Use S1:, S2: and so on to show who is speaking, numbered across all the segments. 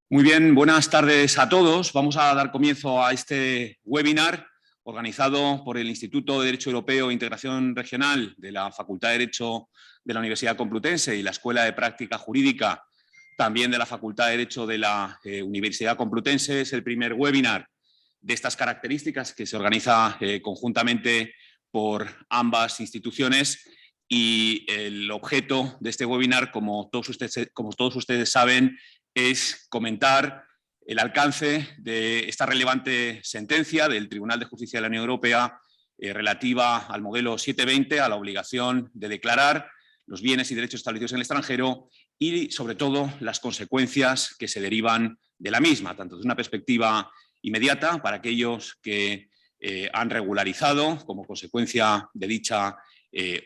S1: Muy bien, buenas tardes a todos. Vamos a dar comienzo a este webinar organizado por el Instituto de Derecho Europeo e Integración Regional de la Facultad de Derecho de la Universidad Complutense y la Escuela de Práctica Jurídica también de la Facultad de Derecho de la Universidad Complutense. Es el primer webinar de estas características que se organiza conjuntamente por ambas instituciones y el objeto de este webinar, como todos ustedes saben, es comentar el alcance de esta relevante sentencia del Tribunal de Justicia de la Unión Europea relativa al modelo 720, a la obligación de declarar los bienes y derechos establecidos en el extranjero y, sobre todo, las consecuencias que se derivan de la misma, tanto desde una perspectiva inmediata para aquellos que han regularizado como consecuencia de dicha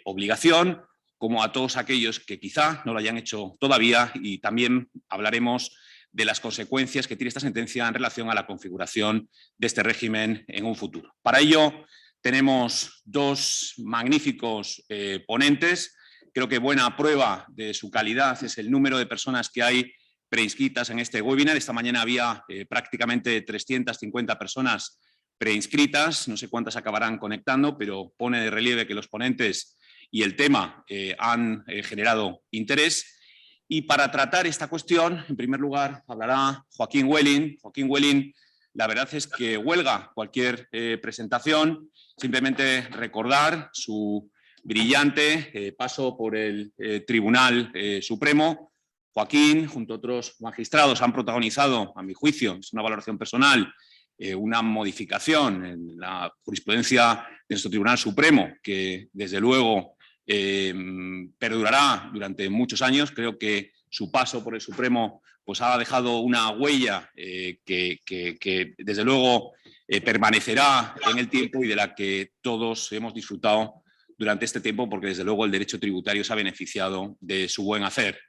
S1: obligación, como a todos aquellos que quizá no lo hayan hecho todavía, y también hablaremos de las consecuencias que tiene esta sentencia en relación a la configuración de este régimen en un futuro. Para ello tenemos dos magníficos ponentes. Creo que buena prueba de su calidad es el número de personas que hay preinscritas en este webinar. Esta mañana había prácticamente 350 personas preinscritas, no sé cuántas acabarán conectando, pero pone de relieve que los ponentes y el tema han generado interés. Y para tratar esta cuestión, en primer lugar, hablará Joaquín Welling. Joaquín Welling, la verdad es que huelga cualquier presentación. Simplemente recordar su brillante paso por el Tribunal Supremo. Joaquín, junto a otros magistrados, han protagonizado, a mi juicio, es una valoración personal, una modificación en la jurisprudencia de nuestro Tribunal Supremo, que desde luego perdurará durante muchos años. Creo que su paso por el Supremo pues, ha dejado una huella que desde luego permanecerá en el tiempo y de la que todos hemos disfrutado durante este tiempo, porque desde luego el derecho tributario se ha beneficiado de su buen hacer.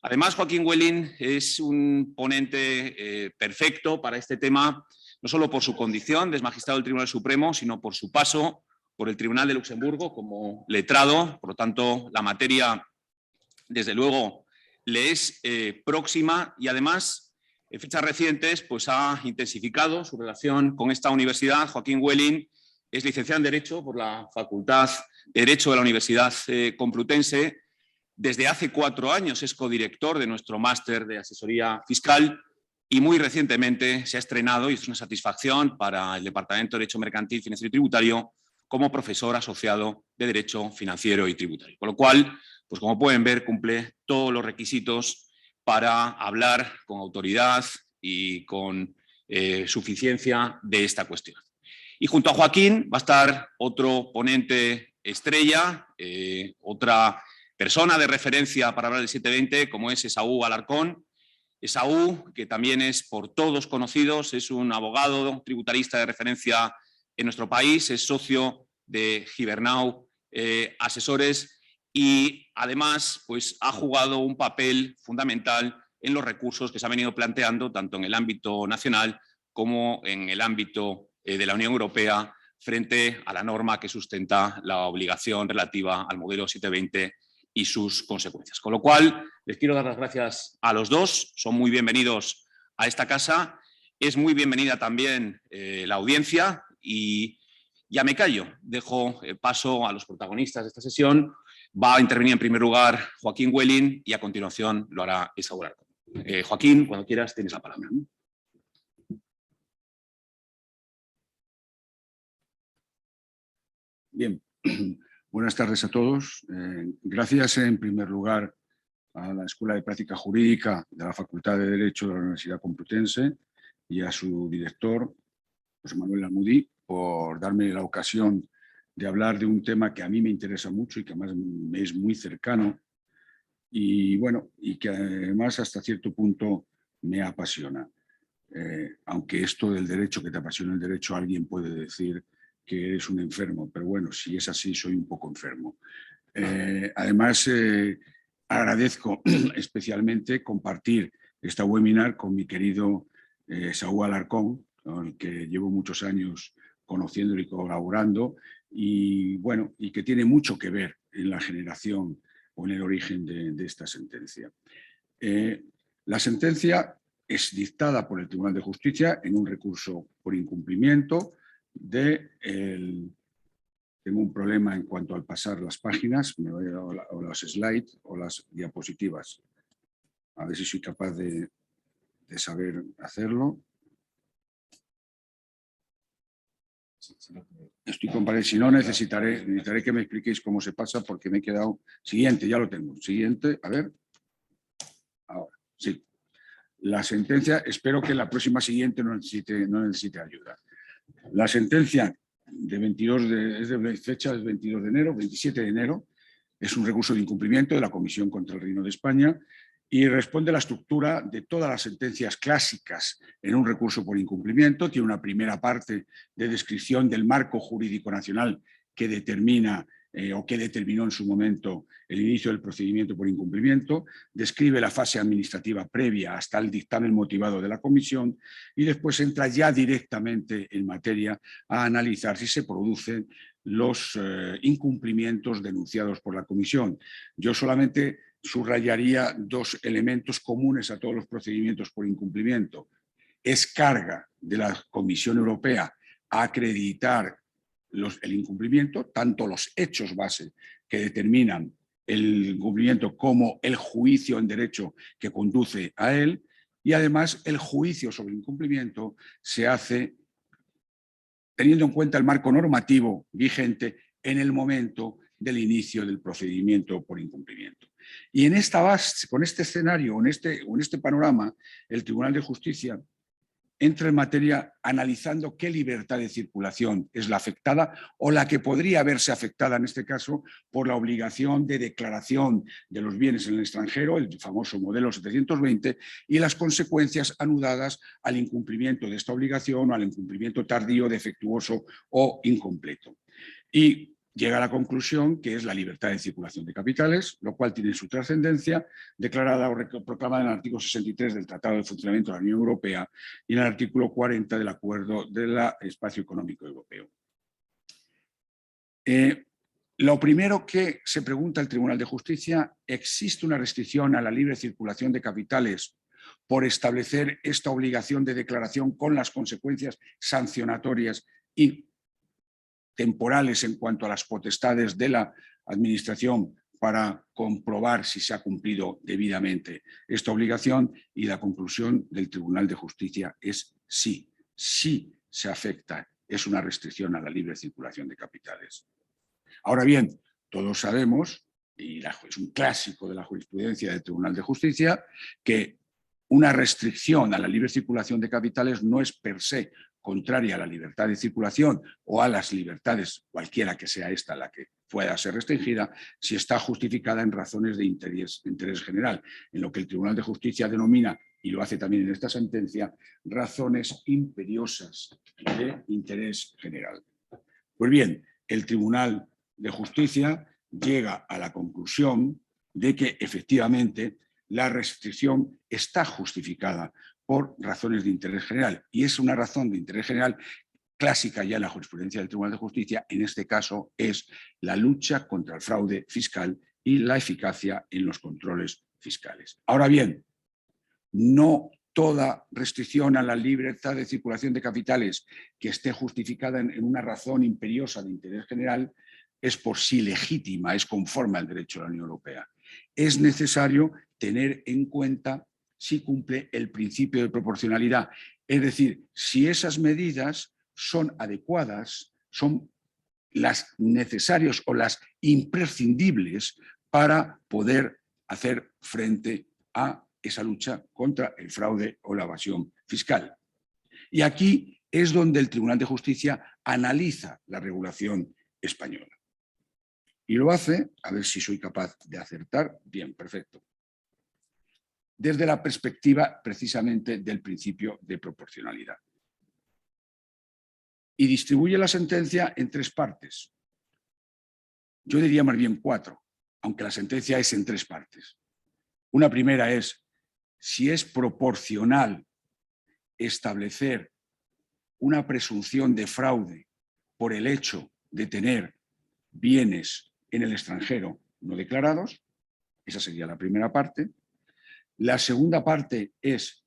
S1: Además, Joaquín Welling es un ponente perfecto para este tema, no solo por su condición de magistrado del Tribunal Supremo, sino por su paso por el Tribunal de Luxemburgo como letrado. Por lo tanto, la materia, desde luego, le es próxima y además, en fechas recientes, pues ha intensificado su relación con esta universidad. Joaquín Welling es licenciado en Derecho por la Facultad de Derecho de la Universidad Complutense. Desde hace 4 años es codirector de nuestro máster de asesoría fiscal y muy recientemente se ha estrenado, y es una satisfacción para el Departamento de Derecho Mercantil, Financiero y Tributario, como profesor asociado de Derecho Financiero y Tributario. Con lo cual, pues como pueden ver, cumple todos los requisitos para hablar con autoridad y con suficiencia de esta cuestión. Y junto a Joaquín va a estar otro ponente estrella, otra persona de referencia para hablar del 720, como es Esaú Alarcón. Esaú, que también es por todos conocidos, es un abogado tributarista de referencia en nuestro país, es socio de Gibernau Asesores y además pues, ha jugado un papel fundamental en los recursos que se han venido planteando tanto en el ámbito nacional como en el ámbito de la Unión Europea frente a la norma que sustenta la obligación relativa al modelo 720 y sus consecuencias. Con lo cual, les quiero dar las gracias a los dos, son muy bienvenidos a esta casa, es muy bienvenida también la audiencia y ya me callo, dejo paso a los protagonistas de esta sesión. Va a intervenir en primer lugar Joaquín Welling y a continuación lo hará Esaú Alarcón. Joaquín, cuando quieras tienes la palabra.
S2: Bien, buenas tardes a todos. Gracias en primer lugar a la Escuela de Práctica Jurídica de la Facultad de Derecho de la Universidad Complutense y a su director, José Manuel Almudí, por darme la ocasión de hablar de un tema que a mí me interesa mucho y que además me es muy cercano y, bueno, y que además hasta cierto punto me apasiona. Aunque esto del derecho, que te apasiona el derecho, alguien puede decir que eres un enfermo, pero bueno, si es así, soy un poco enfermo. Además, agradezco especialmente compartir esta webinar con mi querido Esaú Alarcón, con el que llevo muchos años conociendo y colaborando, y bueno, y que tiene mucho que ver en la generación o en el origen de esta sentencia. La sentencia es dictada por el Tribunal de Justicia en un recurso por incumplimiento tengo un problema en cuanto al pasar las páginas, o las slides o las diapositivas. A ver si soy capaz de saber hacerlo. Estoy comparando, si no necesitaré que me expliquéis cómo se pasa porque me he quedado... Siguiente, ya lo tengo. Siguiente, a ver. Ahora, sí. La sentencia, espero que la próxima siguiente no necesite ayuda. La sentencia de fecha es 22 de enero, 27 de enero, es un recurso de incumplimiento de la Comisión contra el Reino de España y responde a la estructura de todas las sentencias clásicas en un recurso por incumplimiento. Tiene una primera parte de descripción del marco jurídico nacional que determina o que determinó en su momento el inicio del procedimiento por incumplimiento, describe la fase administrativa previa hasta el dictamen motivado de la Comisión y después entra ya directamente en materia a analizar si se producen los incumplimientos denunciados por la Comisión. Yo solamente subrayaría dos elementos comunes a todos los procedimientos por incumplimiento. Es carga de la Comisión Europea a acreditar el incumplimiento, tanto los hechos base que determinan el incumplimiento como el juicio en derecho que conduce a él, y además el juicio sobre el incumplimiento se hace teniendo en cuenta el marco normativo vigente en el momento del inicio del procedimiento por incumplimiento. Y en esta base, con este escenario, en este panorama, el Tribunal de Justicia entra en materia analizando qué libertad de circulación es la afectada o la que podría verse afectada en este caso por la obligación de declaración de los bienes en el extranjero, el famoso modelo 720, y las consecuencias anudadas al incumplimiento de esta obligación o al incumplimiento tardío, defectuoso o incompleto. Y llega a la conclusión que es la libertad de circulación de capitales, lo cual tiene su trascendencia, declarada o proclamada en el artículo 63 del Tratado de Funcionamiento de la Unión Europea y en el artículo 40 del Acuerdo del Espacio Económico Europeo. Lo primero que se pregunta el Tribunal de Justicia: ¿existe una restricción a la libre circulación de capitales por establecer esta obligación de declaración con las consecuencias sancionatorias y temporales en cuanto a las potestades de la Administración para comprobar si se ha cumplido debidamente esta obligación? Y la conclusión del Tribunal de Justicia es sí, sí se afecta, es una restricción a la libre circulación de capitales. Ahora bien, todos sabemos, y es un clásico de la jurisprudencia del Tribunal de Justicia, que una restricción a la libre circulación de capitales no es per se contraria a la libertad de circulación o a las libertades, cualquiera que sea esta la que pueda ser restringida, si está justificada en razones de interés general, en lo que el Tribunal de Justicia denomina, y lo hace también en esta sentencia, razones imperiosas de interés general. Pues bien, el Tribunal de Justicia llega a la conclusión de que efectivamente la restricción está justificada por razones de interés general, y es una razón de interés general clásica ya en la jurisprudencia del Tribunal de Justicia. En este caso es la lucha contra el fraude fiscal y la eficacia en los controles fiscales. Ahora bien, no toda restricción a la libertad de circulación de capitales que esté justificada en una razón imperiosa de interés general es por sí legítima, es conforme al derecho de la Unión Europea. Es necesario tener en cuenta si cumple el principio de proporcionalidad, es decir, si esas medidas son adecuadas, son las necesarias o las imprescindibles para poder hacer frente a esa lucha contra el fraude o la evasión fiscal. Y aquí es donde el Tribunal de Justicia analiza la regulación española. Y lo hace, a ver si soy capaz de acertar, bien, perfecto, desde la perspectiva precisamente del principio de proporcionalidad. Y distribuye la sentencia en tres partes. Yo diría más bien cuatro, aunque la sentencia es en tres partes. Una primera es si es proporcional establecer una presunción de fraude por el hecho de tener bienes en el extranjero no declarados. Esa sería la primera parte. La segunda parte es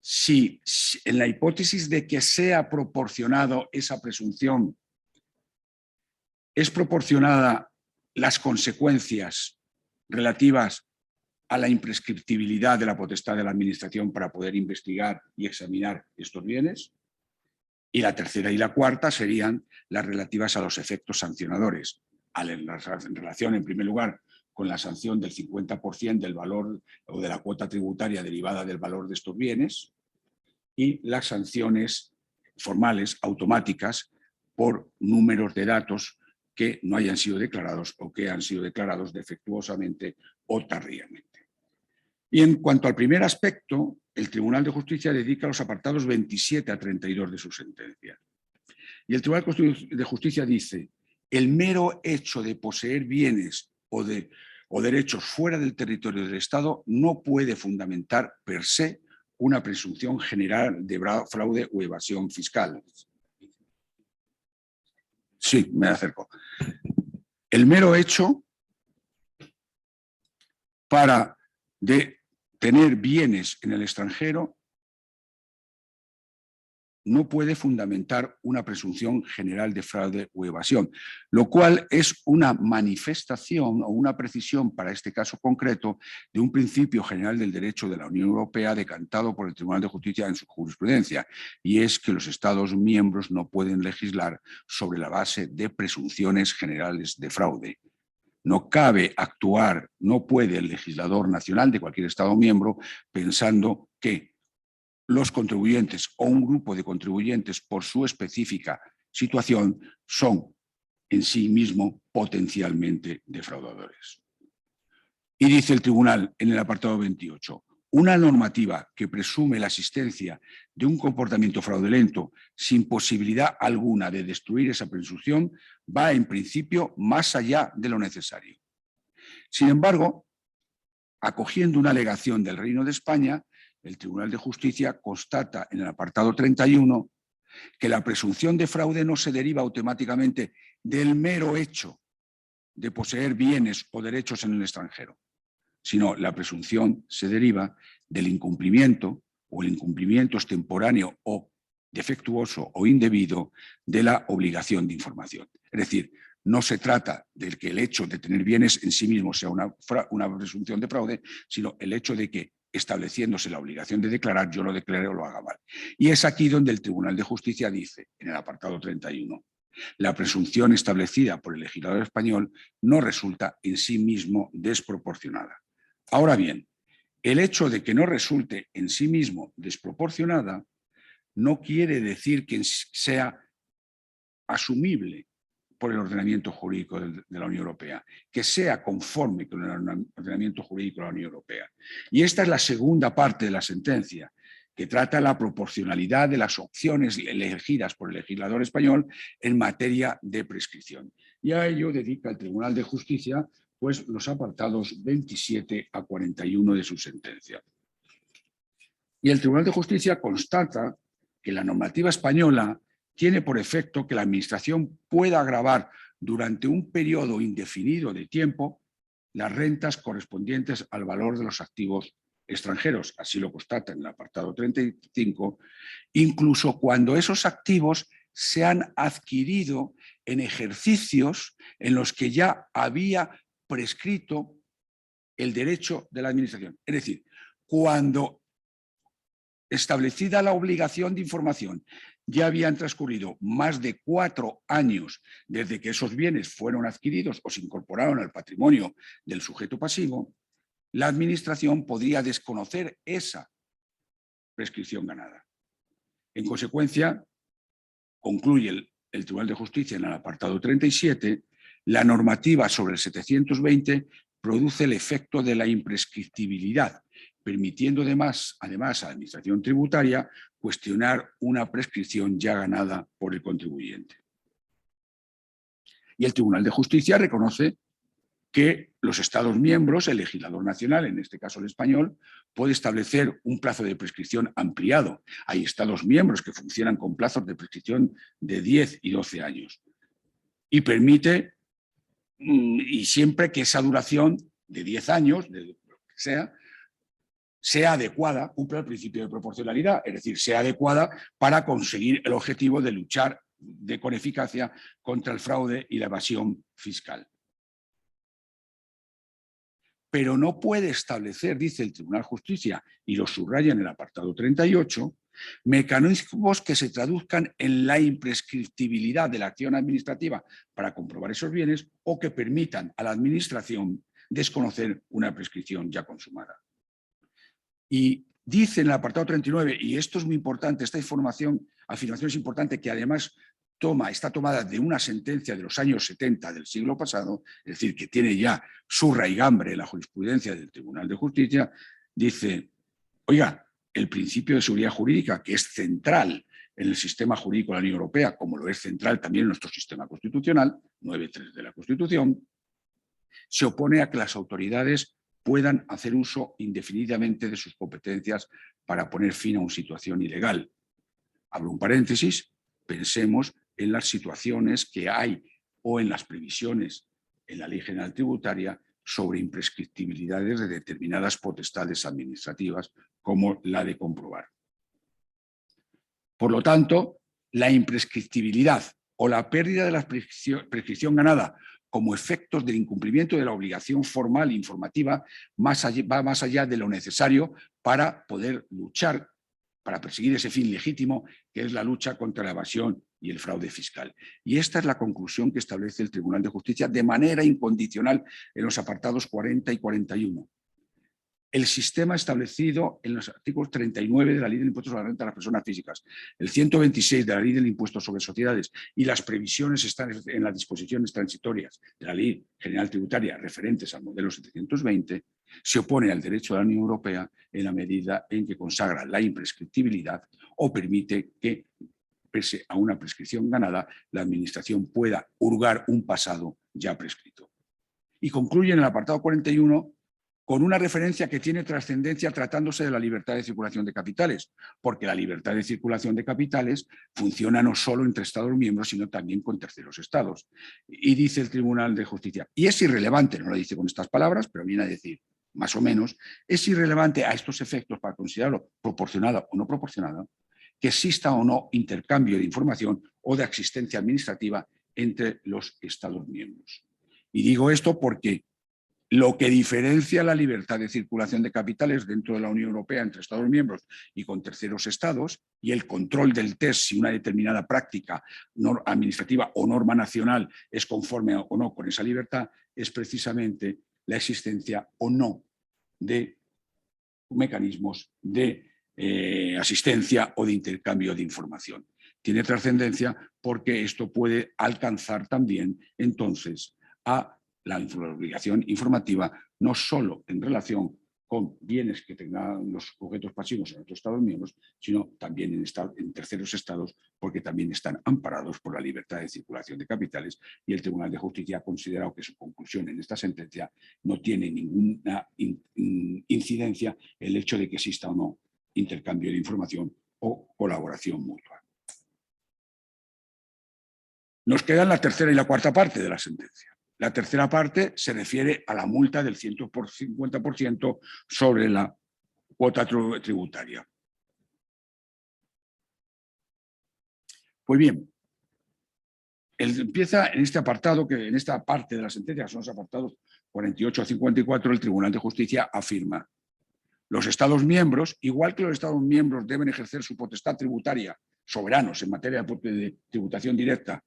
S2: si en la hipótesis de que sea proporcionado esa presunción, es proporcionada las consecuencias relativas a la imprescriptibilidad de la potestad de la Administración para poder investigar y examinar estos bienes. Y la tercera y la cuarta serían las relativas a los efectos sancionadores, en relación, en primer lugar, con la sanción del 50% del valor o de la cuota tributaria derivada del valor de estos bienes, y las sanciones formales automáticas por números de datos que no hayan sido declarados o que han sido declarados defectuosamente o tardíamente. Y en cuanto al primer aspecto, el Tribunal de Justicia dedica los apartados 27 a 32 de su sentencia. Y el Tribunal de Justicia dice: el mero hecho de poseer bienes o derechos fuera del territorio del Estado no puede fundamentar per se una presunción general de fraude o evasión fiscal. Sí, me acerco. El mero hecho de tener bienes en el extranjero no puede fundamentar una presunción general de fraude o evasión, lo cual es una manifestación o una precisión para este caso concreto de un principio general del derecho de la Unión Europea decantado por el Tribunal de Justicia en su jurisprudencia, y es que los Estados miembros no pueden legislar sobre la base de presunciones generales de fraude. No cabe actuar, no puede el legislador nacional de cualquier Estado miembro pensando que los contribuyentes o un grupo de contribuyentes por su específica situación son en sí mismo potencialmente defraudadores. Y dice el tribunal en el apartado 28, una normativa que presume la existencia de un comportamiento fraudulento sin posibilidad alguna de destruir esa presunción va en principio más allá de lo necesario. Sin embargo, acogiendo una alegación del Reino de España, el Tribunal de Justicia constata en el apartado 31 que la presunción de fraude no se deriva automáticamente del mero hecho de poseer bienes o derechos en el extranjero, sino la presunción se deriva del incumplimiento, o el incumplimiento extemporáneo o defectuoso o indebido de la obligación de información. Es decir, no se trata de que el hecho de tener bienes en sí mismo sea una presunción de fraude, sino el hecho de que, estableciéndose la obligación de declarar, yo lo declare o lo haga mal. Y es aquí donde el Tribunal de Justicia dice, en el apartado 31, la presunción establecida por el legislador español no resulta en sí mismo desproporcionada. Ahora bien, el hecho de que no resulte en sí mismo desproporcionada no quiere decir que sea asumible por el ordenamiento jurídico de la Unión Europea, que sea conforme con el ordenamiento jurídico de la Unión Europea. Y esta es la segunda parte de la sentencia, que trata la proporcionalidad de las opciones elegidas por el legislador español en materia de prescripción. Y a ello dedica el Tribunal de Justicia pues, los apartados 27 a 41 de su sentencia. Y el Tribunal de Justicia constata que la normativa española tiene por efecto que la Administración pueda gravar durante un periodo indefinido de tiempo las rentas correspondientes al valor de los activos extranjeros. Así lo constata en el apartado 35, incluso cuando esos activos se han adquirido en ejercicios en los que ya había prescrito el derecho de la Administración. Es decir, cuando establecida la obligación de información, ya habían transcurrido más de 4 años desde que esos bienes fueron adquiridos o se incorporaron al patrimonio del sujeto pasivo, la Administración podría desconocer esa prescripción ganada. En consecuencia, concluye el Tribunal de Justicia en el apartado 37, la normativa sobre el 720 produce el efecto de la imprescriptibilidad, permitiendo además a la Administración tributaria cuestionar una prescripción ya ganada por el contribuyente. Y el Tribunal de Justicia reconoce que los Estados miembros, el legislador nacional, en este caso el español, puede establecer un plazo de prescripción ampliado. Hay Estados miembros que funcionan con plazos de prescripción de 10 y 12 años. Y permite, y siempre que esa duración de 10 años, de lo que sea, sea adecuada, cumpla el principio de proporcionalidad, es decir, sea adecuada para conseguir el objetivo de luchar con eficacia contra el fraude y la evasión fiscal. Pero no puede establecer, dice el Tribunal de Justicia, y lo subraya en el apartado 38, mecanismos que se traduzcan en la imprescriptibilidad de la acción administrativa para comprobar esos bienes o que permitan a la Administración desconocer una prescripción ya consumada. Y dice en el apartado 39, y esto es muy importante, esta afirmación es importante, que además está tomada de una sentencia de los años 70 del siglo pasado, es decir, que tiene ya su raigambre en la jurisprudencia del Tribunal de Justicia, dice, oiga, el principio de seguridad jurídica, que es central en el sistema jurídico de la Unión Europea, como lo es central también en nuestro sistema constitucional, 9.3 de la Constitución, se opone a que las autoridades puedan hacer uso indefinidamente de sus competencias para poner fin a una situación ilegal. Abro un paréntesis, pensemos en las situaciones que hay o en las previsiones en la Ley General Tributaria sobre imprescriptibilidades de determinadas potestades administrativas, como la de comprobar. Por lo tanto, la imprescriptibilidad o la pérdida de la prescripción ganada como efectos del incumplimiento de la obligación formal e informativa va más allá de lo necesario para poder luchar, para perseguir ese fin legítimo que es la lucha contra la evasión y el fraude fiscal. Y esta es la conclusión que establece el Tribunal de Justicia de manera incondicional en los apartados 40 y 41. El sistema establecido en los artículos 39 de la Ley del Impuesto sobre la Renta de las Personas Físicas, el 126 de la Ley del Impuesto sobre Sociedades y las previsiones están en las disposiciones transitorias de la Ley General Tributaria referentes al modelo 720, se opone al derecho de la Unión Europea en la medida en que consagra la imprescriptibilidad o permite que, pese a una prescripción ganada, la Administración pueda hurgar un pasado ya prescrito. Y concluye en el apartado 41 con una referencia que tiene trascendencia tratándose de la libertad de circulación de capitales, porque la libertad de circulación de capitales funciona no solo entre Estados miembros, sino también con terceros estados. Y dice el Tribunal de Justicia, y es irrelevante, no lo dice con estas palabras, pero viene a decir, más o menos, es irrelevante a estos efectos para considerarlo proporcionada o no proporcionada, que exista o no intercambio de información o de asistencia administrativa entre los Estados miembros. Y digo esto porque lo que diferencia la libertad de circulación de capitales dentro de la Unión Europea entre Estados miembros y con terceros estados y el control del test si una determinada práctica administrativa o norma nacional es conforme o no con esa libertad es precisamente la existencia o no de mecanismos de asistencia o de intercambio de información. Tiene trascendencia porque esto puede alcanzar también entonces a la obligación informativa, no solo en relación con bienes que tengan los sujetos pasivos en otros Estados miembros, sino también en terceros estados, porque también están amparados por la libertad de circulación de capitales, y el Tribunal de Justicia ha considerado que su conclusión en esta sentencia no tiene ninguna incidencia el hecho de que exista o no intercambio de información o colaboración mutua. Nos quedan la tercera y la cuarta parte de la sentencia. La tercera parte se refiere a la multa del 150% sobre la cuota tributaria. Pues bien, empieza en este apartado, que en esta parte de la sentencia, que son los apartados 48 a 54, el Tribunal de Justicia afirma: los Estados miembros, igual que los Estados miembros deben ejercer su potestad tributaria soberanos en materia de tributación directa,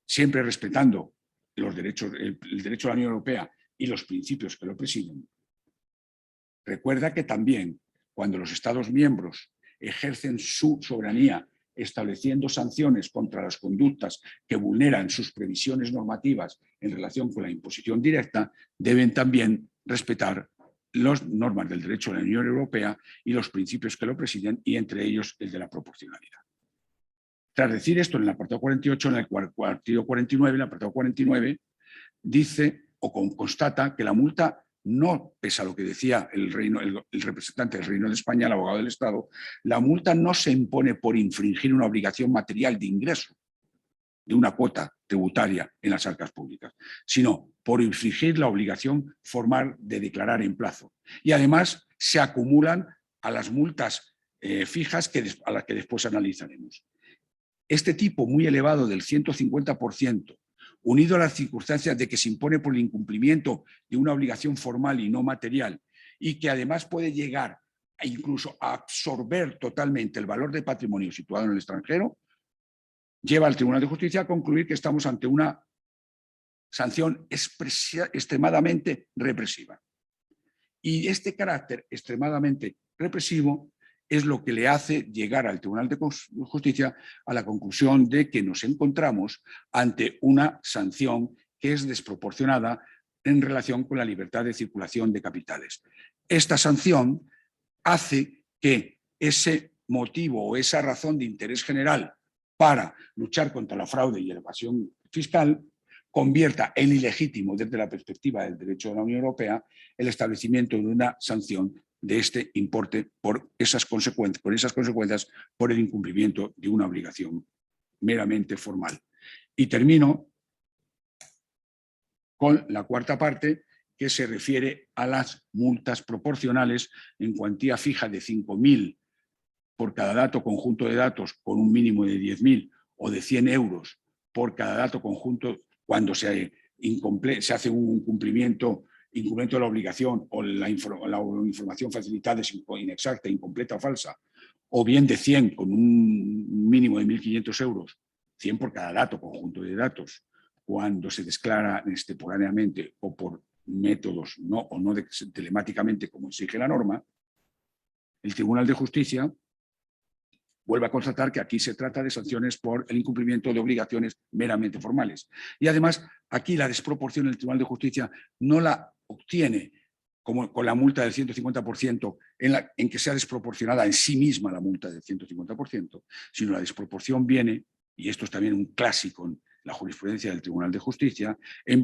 S2: siempre respetando los derechos, el derecho de la Unión Europea y los principios que lo presiden. Recuerda que también cuando los Estados miembros ejercen su soberanía estableciendo sanciones contra las conductas que vulneran sus previsiones normativas en relación con la imposición directa, deben también respetar las normas del derecho de la Unión Europea y los principios que lo presiden, y entre ellos el de la proporcionalidad. Tras decir esto en el apartado 48, en el apartado 49, el apartado 49 dice o constata que la multa no, pese a lo que decía el representante del Reino de España, el abogado del Estado, la multa no se impone por infringir una obligación material de ingreso de una cuota tributaria en las arcas públicas, sino por infringir la obligación formal de declarar en plazo. Y además se acumulan a las multas fijas a las que después analizaremos. Este tipo muy elevado del 150%, unido a las circunstancias de que se impone por el incumplimiento de una obligación formal y no material, y que además puede llegar a incluso a absorber totalmente el valor de patrimonio situado en el extranjero, lleva al Tribunal de Justicia a concluir que estamos ante una sanción extremadamente represiva. Y este carácter extremadamente represivo es lo que le hace llegar al Tribunal de Justicia a la conclusión de que nos encontramos ante una sanción que es desproporcionada en relación con la libertad de circulación de capitales. Esta sanción hace que ese motivo o esa razón de interés general para luchar contra la fraude y la evasión fiscal convierta en ilegítimo desde la perspectiva del derecho de la Unión Europea el establecimiento de una sanción de este importe por esas consecuencias por el incumplimiento de una obligación meramente formal. Y termino con la cuarta parte, que se refiere a las multas proporcionales en cuantía fija de 5.000 por cada dato conjunto de datos con un mínimo de 10.000 o de 100 euros por cada dato conjunto cuando se hace un incumplimiento de la obligación o la información facilitada es inexacta, incompleta o falsa, o bien de 100 con un mínimo de 1.500 euros, 100 por cada dato conjunto de datos, cuando se declara extemporáneamente o por métodos no telemáticamente como exige la norma, el Tribunal de Justicia vuelve a constatar que aquí se trata de sanciones por el incumplimiento de obligaciones meramente formales. Y además, aquí la desproporción del Tribunal de Justicia no la obtiene como con la multa del 150% en que sea desproporcionada en sí misma la multa del 150%, sino la desproporción viene, y esto es también un clásico en la jurisprudencia del Tribunal de Justicia,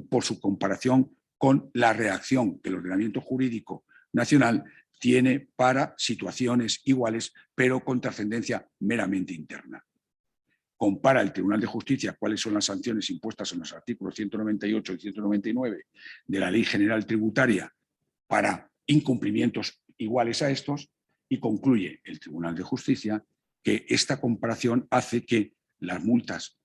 S2: por su comparación con la reacción que el ordenamiento jurídico nacional tiene para situaciones iguales, pero con trascendencia meramente interna. Compara el Tribunal de Justicia cuáles son las sanciones impuestas en los artículos 198 y 199 de la Ley General Tributaria para incumplimientos iguales a estos y concluye el Tribunal de Justicia que esta comparación hace que las multas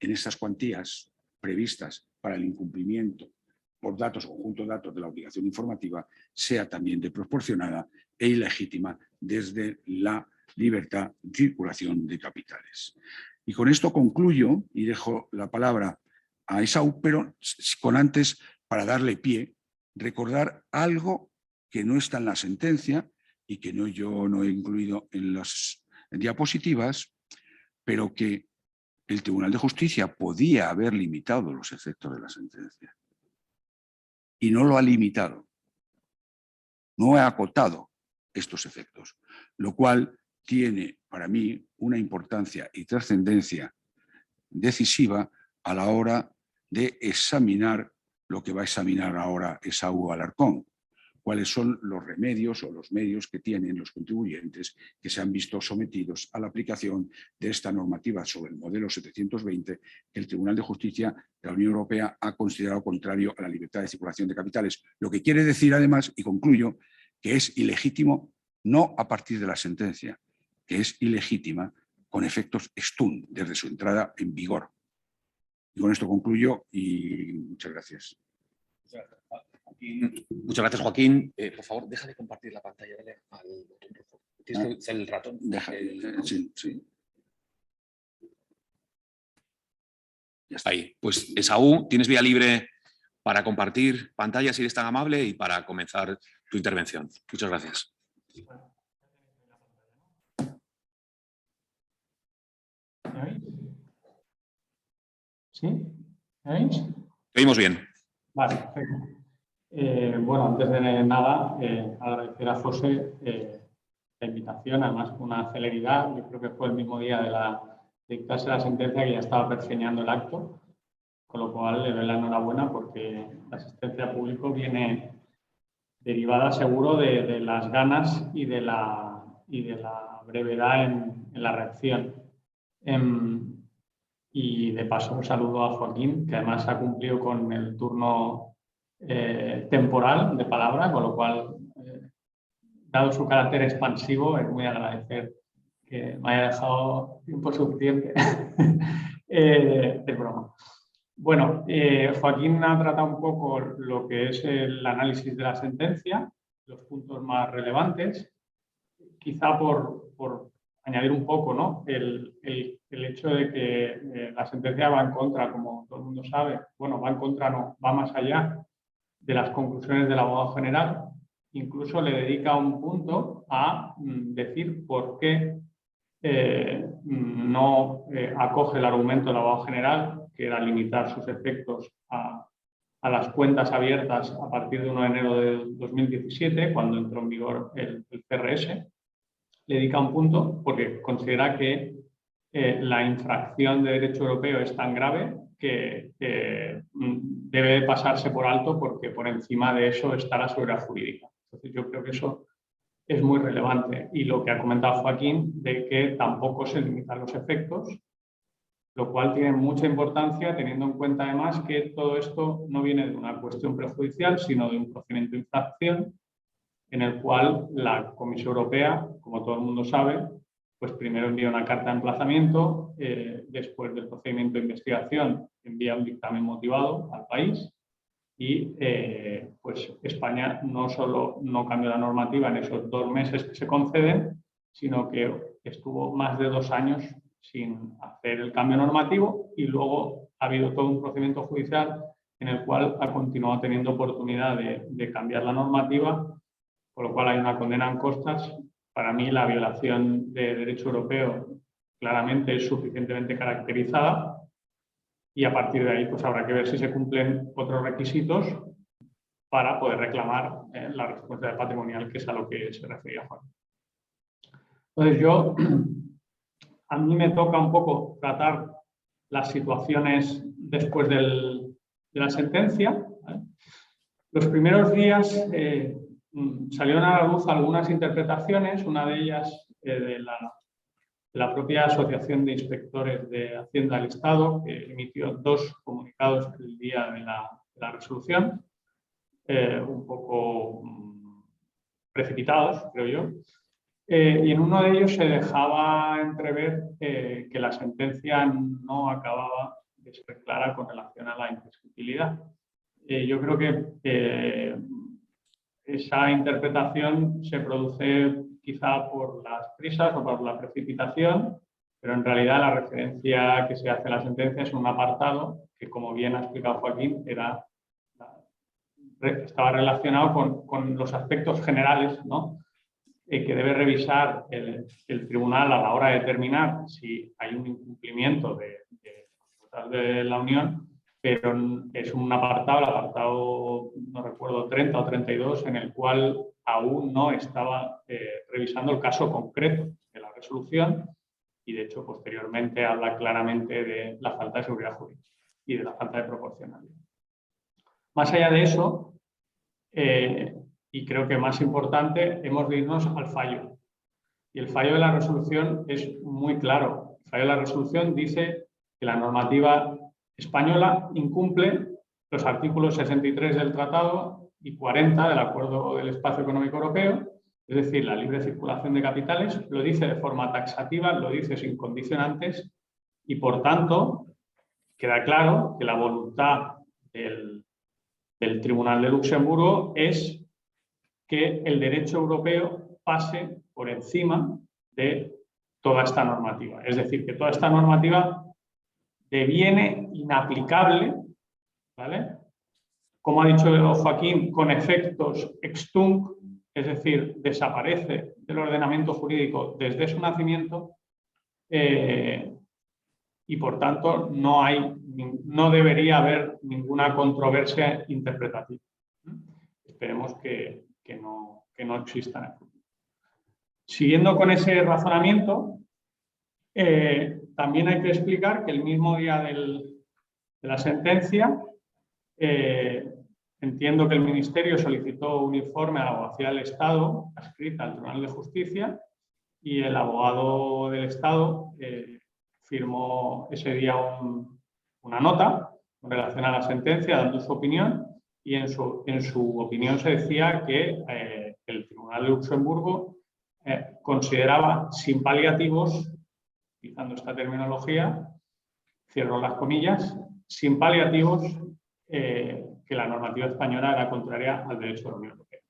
S2: en esas cuantías previstas para el incumplimiento por datos o conjunto de datos de la obligación informativa sea también desproporcionada e ilegítima desde la libertad de circulación de capitales. Y con esto concluyo y dejo la palabra a Esaú, pero con antes, para darle pie, recordar algo que no está en la sentencia y que yo no he incluido en las diapositivas, pero que el Tribunal de Justicia podía haber limitado los efectos de la sentencia. Y no lo ha limitado, no ha acotado estos efectos, lo cual tiene para mí una importancia y trascendencia decisiva a la hora de examinar lo que va a examinar ahora Esaú Alarcón, cuáles son los remedios o los medios que tienen los contribuyentes que se han visto sometidos a la aplicación de esta normativa sobre el modelo 720 que el Tribunal de Justicia de la Unión Europea ha considerado contrario a la libertad de circulación de capitales. Lo que quiere decir además, y concluyo, que es ilegítimo no a partir de la sentencia, que es ilegítima con efectos stun desde su entrada en vigor. Y con esto concluyo y muchas gracias.
S1: Muchas gracias, Joaquín. Por favor, deja de compartir la pantalla. Dale al botón rojo. Tienes que usar el ratón.
S2: Sí.
S1: Ya está ahí. Pues Esaú, tienes vía libre para compartir pantalla, si eres tan amable, y para comenzar tu intervención. Muchas gracias.
S3: ¿Me oís? ¿Sí? ¿Me oís?
S1: Te oímos bien.
S3: Vale, perfecto. Bueno, antes de nada, agradecer a José la invitación, además con una celeridad. Yo creo que fue el mismo día de dictarse la sentencia que ya estaba pergeñando el acto, con lo cual le doy la enhorabuena porque la asistencia al público viene derivada seguro de las ganas y de la brevedad en la reacción. Y de paso un saludo a Joaquín, que además ha cumplido con el turno temporal de palabra, con lo cual dado su carácter expansivo, es muy agradecer que me haya dejado tiempo suficiente. Es broma. Bueno, Joaquín ha tratado un poco lo que es el análisis de la sentencia, los puntos más relevantes. Quizá por añadir un poco, ¿no? el hecho de que la sentencia va en contra, como todo el mundo sabe, bueno, va en contra, no, va más allá de las conclusiones del abogado general. Incluso le dedica un punto a decir por qué no acoge el argumento del abogado general, que era limitar sus efectos a las cuentas abiertas a partir de 1 de enero de 2017, cuando entró en vigor el CRS. Le dedica un punto porque considera que la infracción de derecho europeo es tan grave que debe pasarse por alto, porque por encima de eso está la seguridad jurídica. Entonces yo creo que eso es muy relevante. Y lo que ha comentado Joaquín, de que tampoco se limitan los efectos, lo cual tiene mucha importancia, teniendo en cuenta además que todo esto no viene de una cuestión prejudicial, sino de un procedimiento de infracción, en el cual la Comisión Europea, como todo el mundo sabe, pues primero envía una carta de emplazamiento, después del procedimiento de investigación envía un dictamen motivado al país y pues España no solo no cambió la normativa en esos 2 meses que se conceden, sino que estuvo más de 2 años sin hacer el cambio normativo, y luego ha habido todo un procedimiento judicial en el cual ha continuado teniendo oportunidad de cambiar la normativa, por lo cual hay una condena en costas. Para mí la violación de derecho europeo claramente es suficientemente caracterizada, y a partir de ahí pues habrá que ver si se cumplen otros requisitos para poder reclamar la responsabilidad patrimonial, que es a lo que se refería Juan. Entonces a mí me toca un poco tratar las situaciones después de la sentencia, ¿vale? Los primeros días salieron a la luz algunas interpretaciones, una de ellas de la propia Asociación de Inspectores de Hacienda del Estado, que emitió 2 comunicados el día de la resolución, un poco precipitados, creo yo. Y en uno de ellos se dejaba entrever que la sentencia no acababa de ser clara con relación a la imprescriptibilidad. Yo creo que esa interpretación se produce quizá por las prisas o por la precipitación, pero en realidad la referencia que se hace a la sentencia es un apartado que, como bien ha explicado Joaquín, estaba relacionado con los aspectos generales, ¿no?, que debe revisar el tribunal a la hora de determinar si hay un incumplimiento de la Unión, pero es un apartado, el apartado, no recuerdo, 30 o 32, en el cual aún no estaba revisando el caso concreto de la resolución, y de hecho posteriormente habla claramente de la falta de seguridad jurídica y de la falta de proporcionalidad. Más allá de eso, y creo que más importante, hemos de irnos al fallo. Y el fallo de la resolución es muy claro. El fallo de la resolución dice que la normativa española incumple los artículos 63 del Tratado y 40 del Acuerdo del Espacio Económico Europeo, es decir, la libre circulación de capitales. Lo dice de forma taxativa, lo dice sin condicionantes, y por tanto queda claro que la voluntad del Tribunal de Luxemburgo es que el derecho europeo pase por encima de toda esta normativa. Es decir, que toda esta normativa deviene inaplicable, ¿vale?, como ha dicho Joaquín, con efectos ex tunc, es decir, desaparece del ordenamiento jurídico desde su nacimiento, y por tanto no debería haber ninguna controversia interpretativa. Esperemos que no exista en el futuro. Siguiendo con ese razonamiento, también hay que explicar que el mismo día de la sentencia, entiendo que el Ministerio solicitó un informe a la Abogacía del Estado, adscrita al Tribunal de Justicia, y el abogado del Estado firmó ese día una nota en relación a la sentencia, dando su opinión, y en su opinión se decía que el Tribunal Tribunal de Luxemburgo consideraba sin paliativos, utilizando esta terminología, cierro las comillas, sin paliativos, que la normativa española era contraria al derecho de la Unión Europea.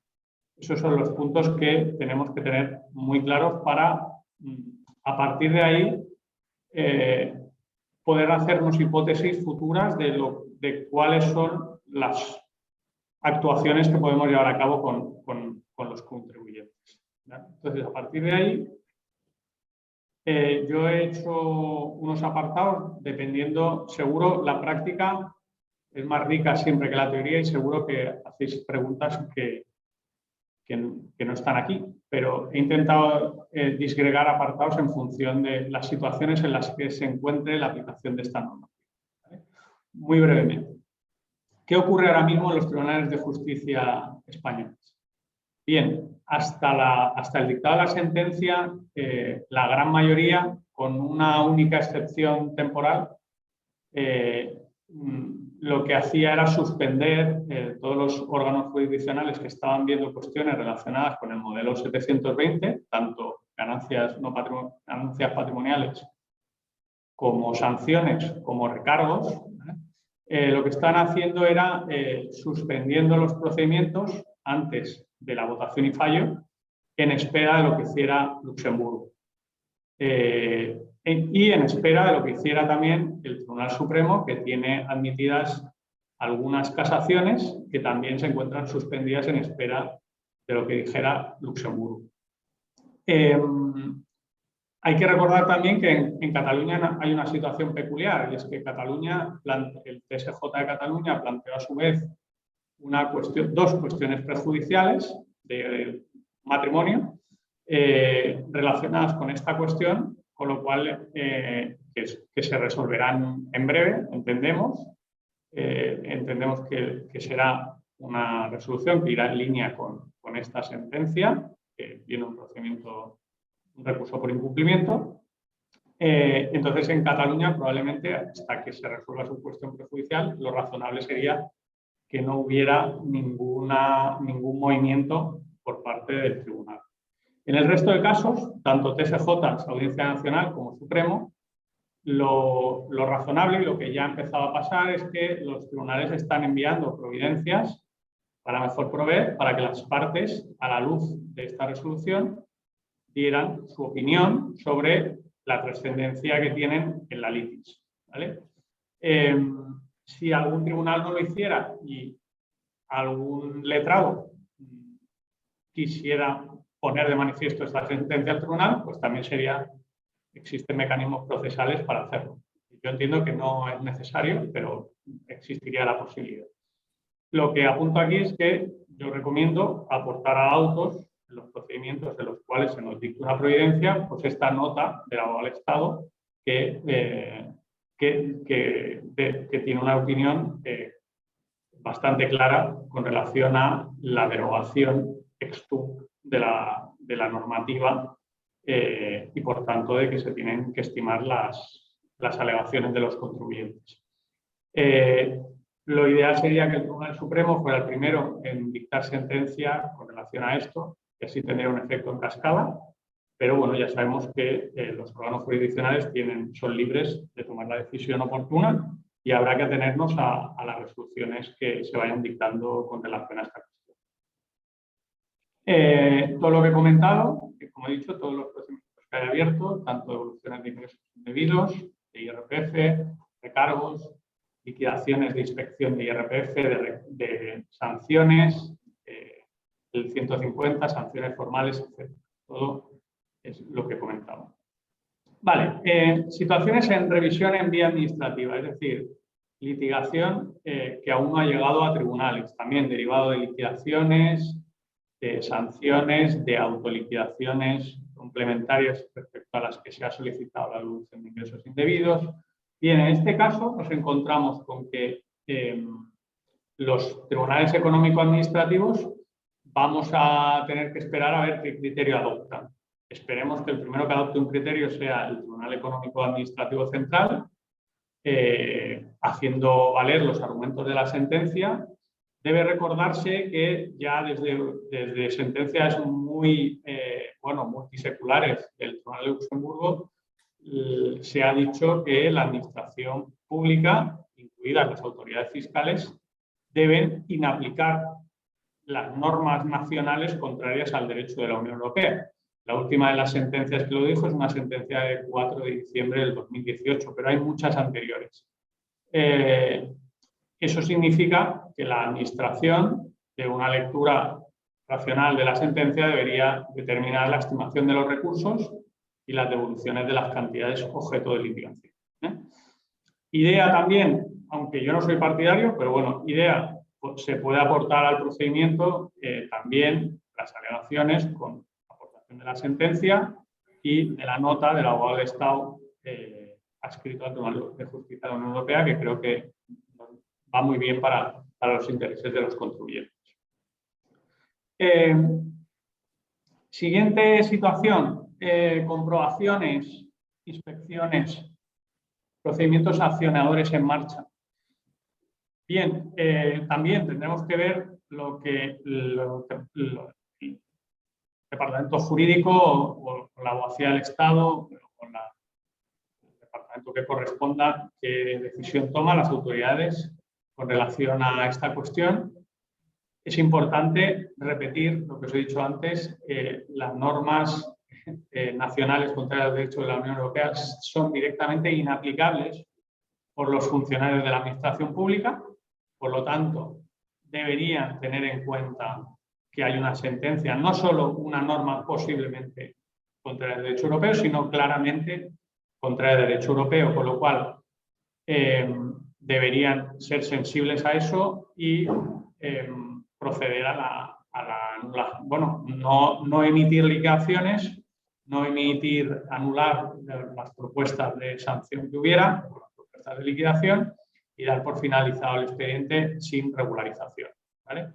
S3: Esos son los puntos que tenemos que tener muy claros para, a partir de ahí, poder hacernos hipótesis futuras de cuáles son las actuaciones que podemos llevar a cabo con los contribuyentes. ¿Vale? Entonces, a partir de ahí, yo he hecho unos apartados dependiendo, seguro la práctica es más rica siempre que la teoría y seguro que hacéis preguntas que no están aquí, pero he intentado disgregar apartados en función de las situaciones en las que se encuentre la aplicación de esta norma. ¿Vale? Muy brevemente. ¿Qué ocurre ahora mismo en los tribunales de justicia españoles? Bien, hasta el dictado de la sentencia, la gran mayoría, con una única excepción temporal, lo que hacía era suspender todos los órganos jurisdiccionales que estaban viendo cuestiones relacionadas con el modelo 720, tanto ganancias patrimoniales como sanciones como recargos. Lo que estaban haciendo era suspendiendo los procedimientos antes de la votación y fallo en espera de lo que hiciera Luxemburgo. Y en espera de lo que hiciera también el Tribunal Supremo, que tiene admitidas algunas casaciones que también se encuentran suspendidas en espera de lo que dijera Luxemburgo. Hay que recordar también que en Cataluña hay una situación peculiar, y es que el TSJ de Cataluña planteó a su vez dos cuestiones prejudiciales de matrimonio relacionadas con esta cuestión, con lo cual que se resolverán en breve, entendemos. Entendemos que será una resolución que irá en línea con esta sentencia, que tiene un recurso por incumplimiento. Entonces, en Cataluña, probablemente, hasta que se resuelva su cuestión prejudicial, lo razonable sería que no hubiera ningún movimiento por parte del tribunal. En el resto de casos, tanto TSJ, Audiencia Nacional, como Supremo, lo razonable y lo que ya ha empezado a pasar es que los tribunales están enviando providencias para mejor proveer, para que las partes, a la luz de esta resolución, dieran su opinión sobre la trascendencia que tienen en la litis. ¿Vale? Si algún tribunal no lo hiciera y algún letrado quisiera poner de manifiesto esta sentencia al tribunal, pues también existen mecanismos procesales para hacerlo. Yo entiendo que no es necesario, pero existiría la posibilidad. Lo que apunto aquí es que yo recomiendo aportar a autos en los procedimientos de los cuales se nos dicta una providencia, pues esta nota del abogado del Estado que tiene una opinión bastante clara con relación a la derogación ex tunc de la normativa y, por tanto, de que se tienen que estimar las alegaciones de los contribuyentes. Lo ideal sería que el Tribunal Supremo fuera el primero en dictar sentencia con relación a esto, y así tendría un efecto en cascada, pero bueno, ya sabemos que los órganos jurisdiccionales son libres de tomar la decisión oportuna y habrá que atenernos a las resoluciones que se vayan dictando con relación a esta cuestión. Todo lo que he comentado, como he dicho, todos los procedimientos que hay abiertos, tanto devoluciones de ingresos indebidos, de IRPF, recargos, liquidaciones de inspección de IRPF, de sanciones, el 150, sanciones formales, etc. Todo es lo que he comentado. Vale, situaciones en revisión en vía administrativa, es decir, litigación que aún no ha llegado a tribunales, también derivado de liquidaciones, de sanciones, de autoliquidaciones complementarias respecto a las que se ha solicitado la devolución de ingresos indebidos. Bien, en este caso nos encontramos con que los tribunales económico-administrativos vamos a tener que esperar a ver qué criterio adoptan. Esperemos que el primero que adopte un criterio sea el Tribunal Económico Administrativo Central, haciendo valer los argumentos de la sentencia. Debe recordarse que ya desde sentencias muy muy multiseculares del Tribunal de Luxemburgo, se ha dicho que la administración pública, incluidas las autoridades fiscales, deben inaplicar las normas nacionales contrarias al derecho de la Unión Europea. La última de las sentencias que lo dijo es una sentencia de 4 de diciembre del 2018, pero hay muchas anteriores. Eso significa que la administración, de una lectura racional de la sentencia, debería determinar la estimación de los recursos y las devoluciones de las cantidades objeto de litigación. IDEA también, aunque yo no soy partidario, pero bueno, IDEA se puede aportar al procedimiento también las alegaciones con aportación de la sentencia y de la nota del abogado del Estado adscrito al Tribunal de Justicia de la Unión Europea, que creo que va muy bien para los intereses de los contribuyentes. Siguiente situación, comprobaciones, inspecciones, procedimientos sancionadores en marcha. Bien, también tendremos que ver lo que el departamento jurídico o la abogacía del Estado o el departamento que corresponda, qué decisión toman las autoridades con relación a esta cuestión. Es importante repetir lo que os he dicho antes, las normas nacionales contrarias al derecho de la Unión Europea son directamente inaplicables por los funcionarios de la administración pública, por lo tanto, deberían tener en cuenta que hay una sentencia, no solo una norma posiblemente contraria al derecho europeo, sino claramente contraria al derecho europeo, con lo cual deberían ser sensibles a eso y proceder no emitir liquidaciones, no anular las propuestas de sanción que hubiera, las propuestas de liquidación, y dar por finalizado el expediente sin regularización, ¿vale?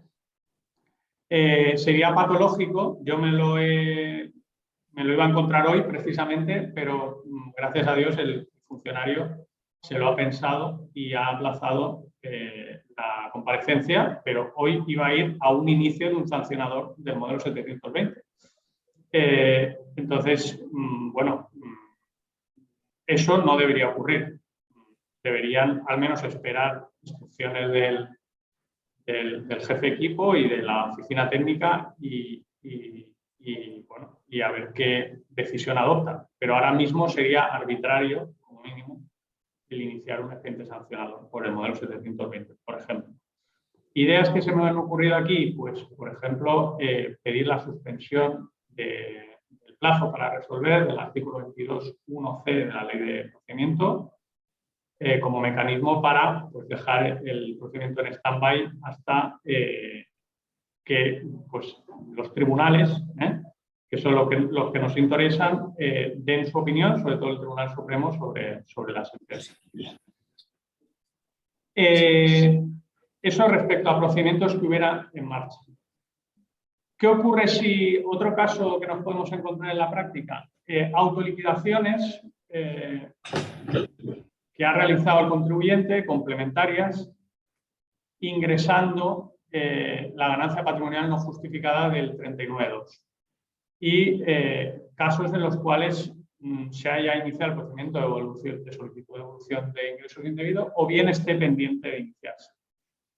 S3: Sería patológico, yo me lo iba a encontrar hoy precisamente, pero gracias a Dios el funcionario se lo ha pensado y ha aplazado la comparecencia, pero hoy iba a ir a un inicio de un sancionador del modelo 720. Entonces, eso no debería ocurrir. Deberían al menos esperar instrucciones del jefe de equipo y de la oficina técnica y a ver qué decisión adoptan. Pero ahora mismo sería arbitrario, como mínimo, el iniciar un expediente sancionador por el modelo 720, por ejemplo. Ideas que se me han ocurrido aquí, pues, por ejemplo, pedir la suspensión del plazo para resolver del artículo 22.1c de la Ley de Procedimiento, como mecanismo para dejar el procedimiento en stand-by hasta que los tribunales, que son los que nos interesan, den su opinión, sobre todo el Tribunal Supremo, sobre la sentencia. Eso respecto a procedimientos que hubiera en marcha. ¿Qué ocurre si otro caso que nos podemos encontrar en la práctica? Autoliquidaciones que ha realizado el contribuyente, complementarias, ingresando la ganancia patrimonial no justificada del 39.2. Y casos en los cuales se haya iniciado el procedimiento de solicitud de devolución de ingresos indebidos o bien esté pendiente de iniciarse.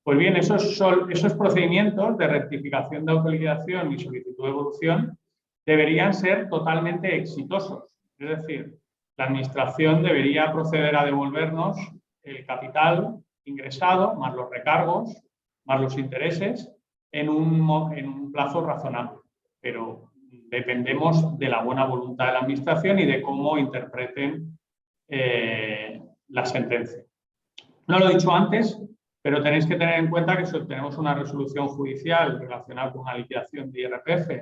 S3: Pues bien, esos procedimientos de rectificación de autoliquidación y solicitud de devolución deberían ser totalmente exitosos. Es decir, la Administración debería proceder a devolvernos el capital ingresado, más los recargos, más los intereses, en un plazo razonable. Pero dependemos de la buena voluntad de la Administración y de cómo interpreten la sentencia. No lo he dicho antes, pero tenéis que tener en cuenta que si obtenemos una resolución judicial relacionada con una liquidación de IRPF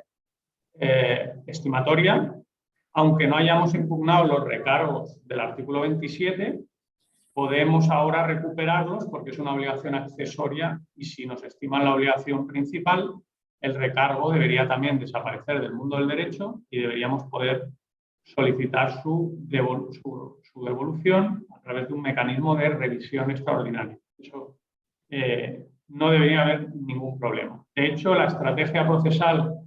S3: estimatoria, aunque no hayamos impugnado los recargos del artículo 27, podemos ahora recuperarlos porque es una obligación accesoria y si nos estiman la obligación principal, el recargo debería también desaparecer del mundo del derecho y deberíamos poder solicitar su devolución a través de un mecanismo de revisión extraordinaria. Eso no debería haber ningún problema. De hecho, la estrategia procesal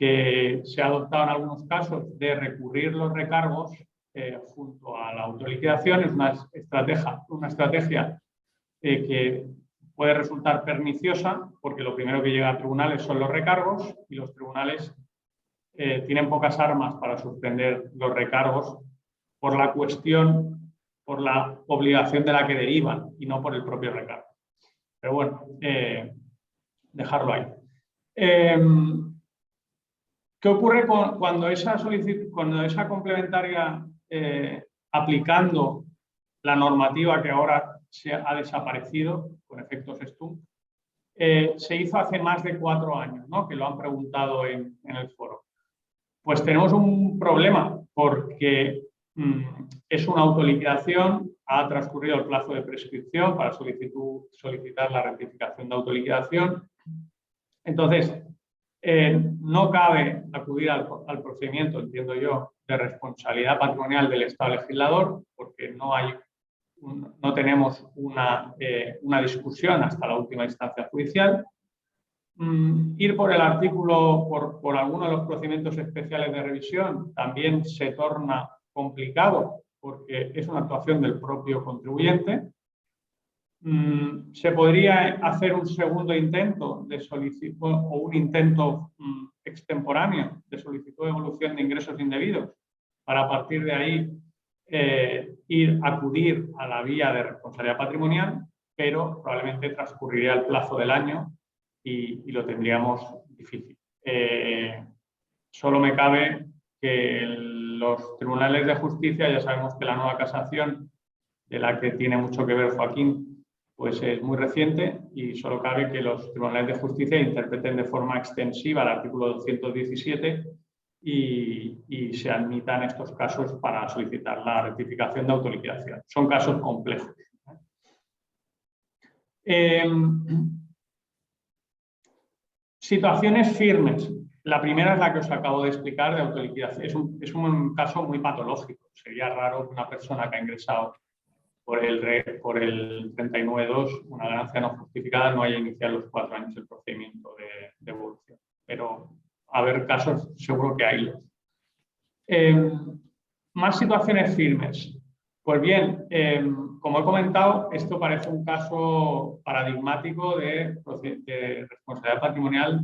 S3: que se ha adoptado en algunos casos de recurrir los recargos junto a la autoliquidación. Es una estrategia que puede resultar perniciosa, porque lo primero que llega a tribunales son los recargos y los tribunales tienen pocas armas para suspender los recargos por la obligación de la que derivan y no por el propio recargo. Pero bueno, dejarlo ahí. ¿Qué ocurre cuando esa complementaria, aplicando la normativa que ahora se ha desaparecido con efectos STUM, se hizo hace más de 4 años, ¿no? Que lo han preguntado en el foro? Pues tenemos un problema, porque es una autoliquidación, ha transcurrido el plazo de prescripción para solicitar la rectificación de autoliquidación. Entonces, no cabe acudir al procedimiento, entiendo yo, de responsabilidad patrimonial del Estado legislador, porque no tenemos una discusión hasta la última instancia judicial. Ir por el artículo, por alguno de los procedimientos especiales de revisión, también se torna complicado, porque es una actuación del propio contribuyente. Se podría hacer un segundo intento de solicitud o un intento extemporáneo de solicitud de devolución de ingresos indebidos, para a partir de ahí acudir a la vía de responsabilidad patrimonial, pero probablemente transcurriría el plazo del año y lo tendríamos difícil. Solo me cabe que los tribunales de justicia, ya sabemos que la nueva casación, de la que tiene mucho que ver Joaquín, pues es muy reciente, y solo cabe que los tribunales de justicia interpreten de forma extensiva el artículo 217 y se admitan estos casos para solicitar la rectificación de autoliquidación. Son casos complejos. Situaciones firmes. La primera es la que os acabo de explicar, de autoliquidación. Es un caso muy patológico. Sería raro que una persona que ha ingresado por el 39.2, una ganancia no justificada, no haya iniciado los 4 años el procedimiento de devolución. Pero a haber casos, seguro que hay. Más situaciones firmes. Pues bien, como he comentado, esto parece un caso paradigmático de responsabilidad patrimonial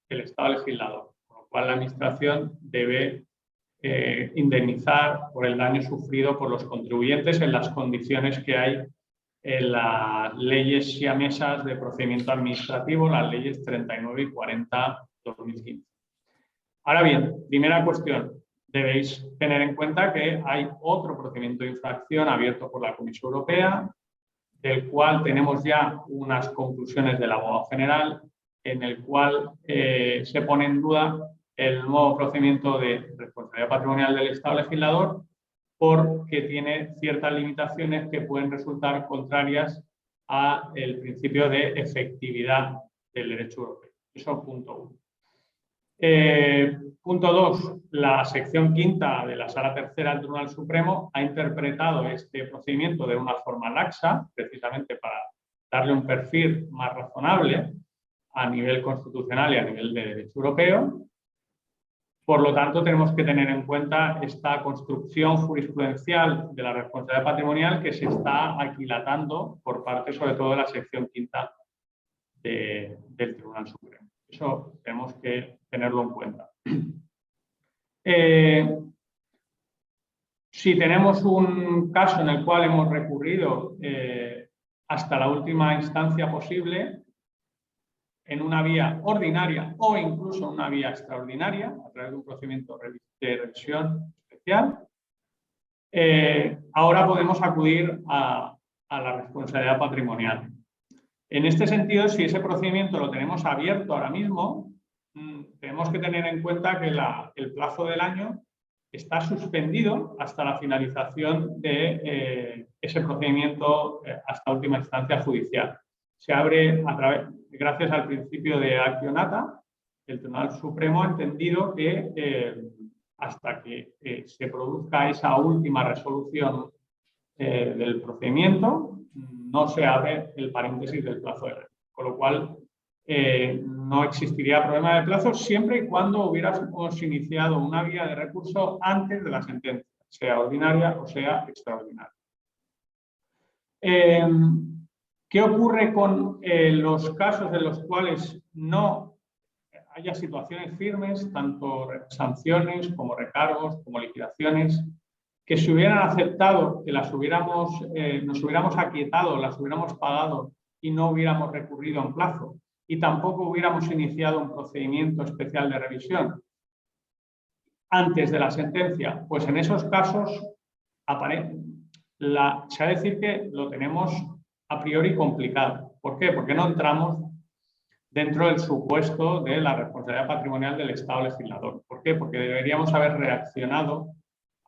S3: del Estado legislador, con lo cual la Administración debe indemnizar por el daño sufrido por los contribuyentes en las condiciones que hay en las leyes siamesas de procedimiento administrativo, las leyes 39 y 40/2015. Ahora bien, primera cuestión, debéis tener en cuenta que hay otro procedimiento de infracción abierto por la Comisión Europea, del cual tenemos ya unas conclusiones del abogado general, en el cual se pone en duda el nuevo procedimiento de responsabilidad patrimonial del Estado legislador, porque tiene ciertas limitaciones que pueden resultar contrarias al principio de efectividad del derecho europeo. Eso punto 1. Punto 2. La sección quinta de la Sala Tercera del Tribunal Supremo ha interpretado este procedimiento de una forma laxa, precisamente para darle un perfil más razonable a nivel constitucional y a nivel de derecho europeo. Por lo tanto, tenemos que tener en cuenta esta construcción jurisprudencial de la responsabilidad patrimonial que se está aquilatando por parte, sobre todo, de la sección quinta del Tribunal Supremo. Eso tenemos que tenerlo en cuenta. Si tenemos un caso en el cual hemos recurrido hasta la última instancia posible, en una vía ordinaria o incluso en una vía extraordinaria, a través de un procedimiento de revisión especial, ahora podemos acudir a la responsabilidad patrimonial. En este sentido, si ese procedimiento lo tenemos abierto ahora mismo, tenemos que tener en cuenta que el plazo del año está suspendido hasta la finalización de ese procedimiento hasta última instancia judicial. Se abre gracias al principio de accionata. El Tribunal Supremo ha entendido que hasta que se produzca esa última resolución del procedimiento, no se abre el paréntesis del plazo de revisión. Con lo cual, no existiría problema de plazo siempre y cuando hubiéramos iniciado una vía de recurso antes de la sentencia, sea ordinaria o sea extraordinaria. ¿Qué ocurre con los casos en los cuales no haya situaciones firmes, tanto sanciones como recargos, como liquidaciones, que se hubieran aceptado, que nos hubiéramos aquietado, las hubiéramos pagado y no hubiéramos recurrido en plazo y tampoco hubiéramos iniciado un procedimiento especial de revisión antes de la sentencia? Pues en esos casos se ha de decir que lo tenemos a priori complicado. ¿Por qué? Porque no entramos dentro del supuesto de la responsabilidad patrimonial del Estado legislador. ¿Por qué? Porque deberíamos haber reaccionado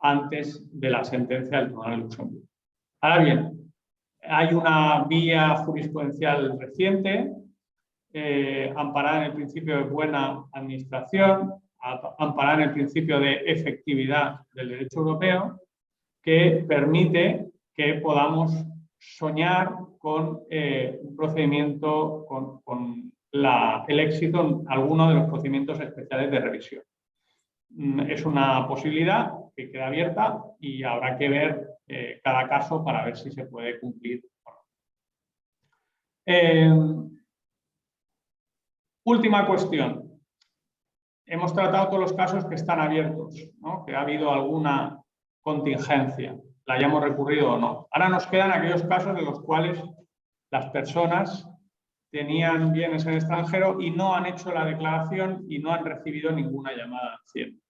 S3: antes de la sentencia del Tribunal de Luxemburgo. Ahora bien, hay una vía jurisprudencial reciente, amparada en el principio de buena administración, amparada en el principio de efectividad del derecho europeo, que permite que podamos soñar con un procedimiento, con el éxito en alguno de los procedimientos especiales de revisión. Es una posibilidad que queda abierta y habrá que ver cada caso para ver si se puede cumplir o no. Última cuestión. Hemos tratado todos los casos que están abiertos, ¿no? Que ha habido alguna contingencia, la hayamos recurrido o no. Ahora nos quedan aquellos casos en los cuales las personas tenían bienes en el extranjero y no han hecho la declaración y no han recibido ninguna llamada a Hacienda.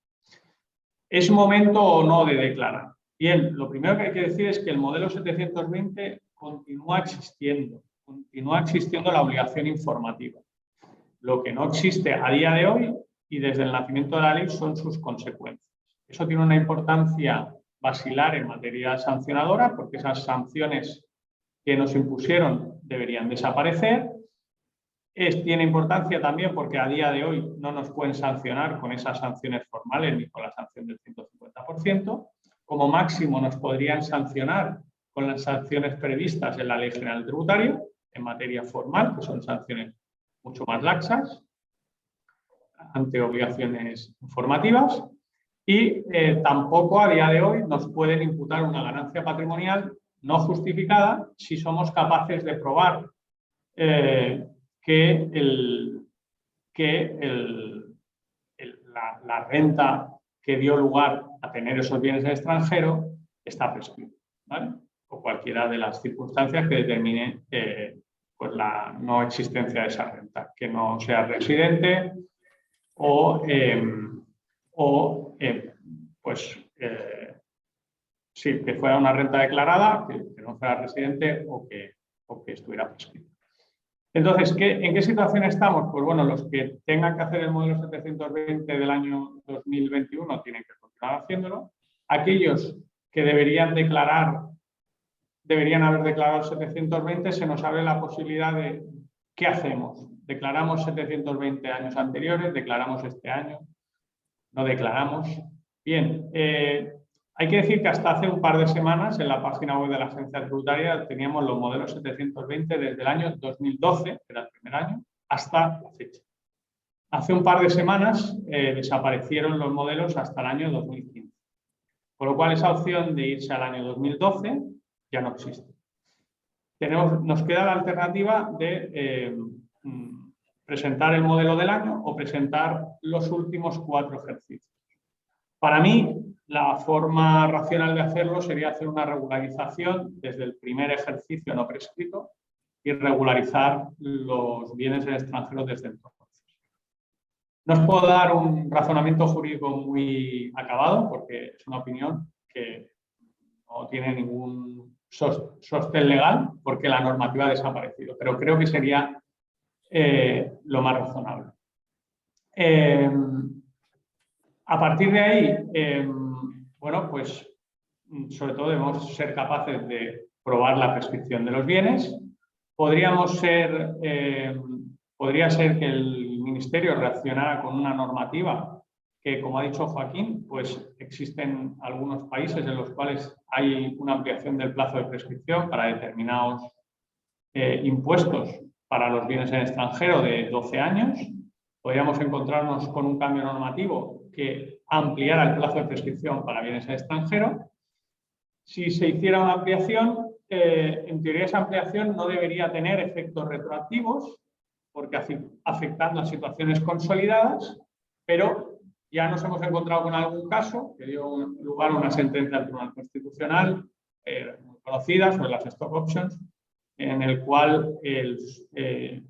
S3: ¿Es momento o no de declarar? Bien, lo primero que hay que decir es que el modelo 720 continúa existiendo la obligación informativa. Lo que no existe a día de hoy y desde el nacimiento de la ley son sus consecuencias. Eso tiene una importancia basilar en materia sancionadora, porque esas sanciones que nos impusieron deberían desaparecer. Tiene importancia también porque a día de hoy no nos pueden sancionar con esas sanciones formales ni con la sanción del 150%. Como máximo nos podrían sancionar con las sanciones previstas en la Ley General Tributaria en materia formal, que son sanciones mucho más laxas ante obligaciones informativas. Y tampoco a día de hoy nos pueden imputar una ganancia patrimonial no justificada si somos capaces de probar que la renta que dio lugar a tener esos bienes en el extranjero está prescrita, ¿vale? O cualquiera de las circunstancias que determine pues la no existencia de esa renta, que no sea residente sí, que fuera una renta declarada, que no fuera residente o que estuviera prescrita. Entonces, ¿en qué situación estamos? Pues bueno, los que tengan que hacer el modelo 720 del año 2021 tienen que continuar haciéndolo. Aquellos que deberían haber declarado el 720, se nos abre la posibilidad de ¿qué hacemos? ¿Declaramos 720 años anteriores? ¿Declaramos este año? ¿No declaramos? Bien, hay que decir que hasta hace un par de semanas en la página web de la Agencia Tributaria teníamos los modelos 720 desde el año 2012, que era el primer año, hasta la fecha. Hace un par de semanas desaparecieron los modelos hasta el año 2015. Con lo cual esa opción de irse al año 2012 ya no existe. Nos queda la alternativa de presentar el modelo del año o presentar los últimos 4 ejercicios. Para mí, la forma racional de hacerlo sería hacer una regularización desde el primer ejercicio no prescrito y regularizar los bienes en el extranjero desde entonces. No os puedo dar un razonamiento jurídico muy acabado porque es una opinión que no tiene ningún sostén legal porque la normativa ha desaparecido, pero creo que sería lo más razonable. A partir de ahí, bueno, pues sobre todo debemos ser capaces de probar la prescripción de los bienes. Podría ser que el Ministerio reaccionara con una normativa que, como ha dicho Joaquín, pues existen algunos países en los cuales hay una ampliación del plazo de prescripción para determinados impuestos para los bienes en extranjero de 12 años. Podríamos encontrarnos con un cambio normativo que ampliara el plazo de prescripción para bienes en extranjero. Si se hiciera una ampliación, en teoría esa ampliación no debería tener efectos retroactivos, porque afectando a situaciones consolidadas, pero ya nos hemos encontrado con algún caso que dio lugar a una sentencia del Tribunal Constitucional muy conocida sobre las stock options, en el cual el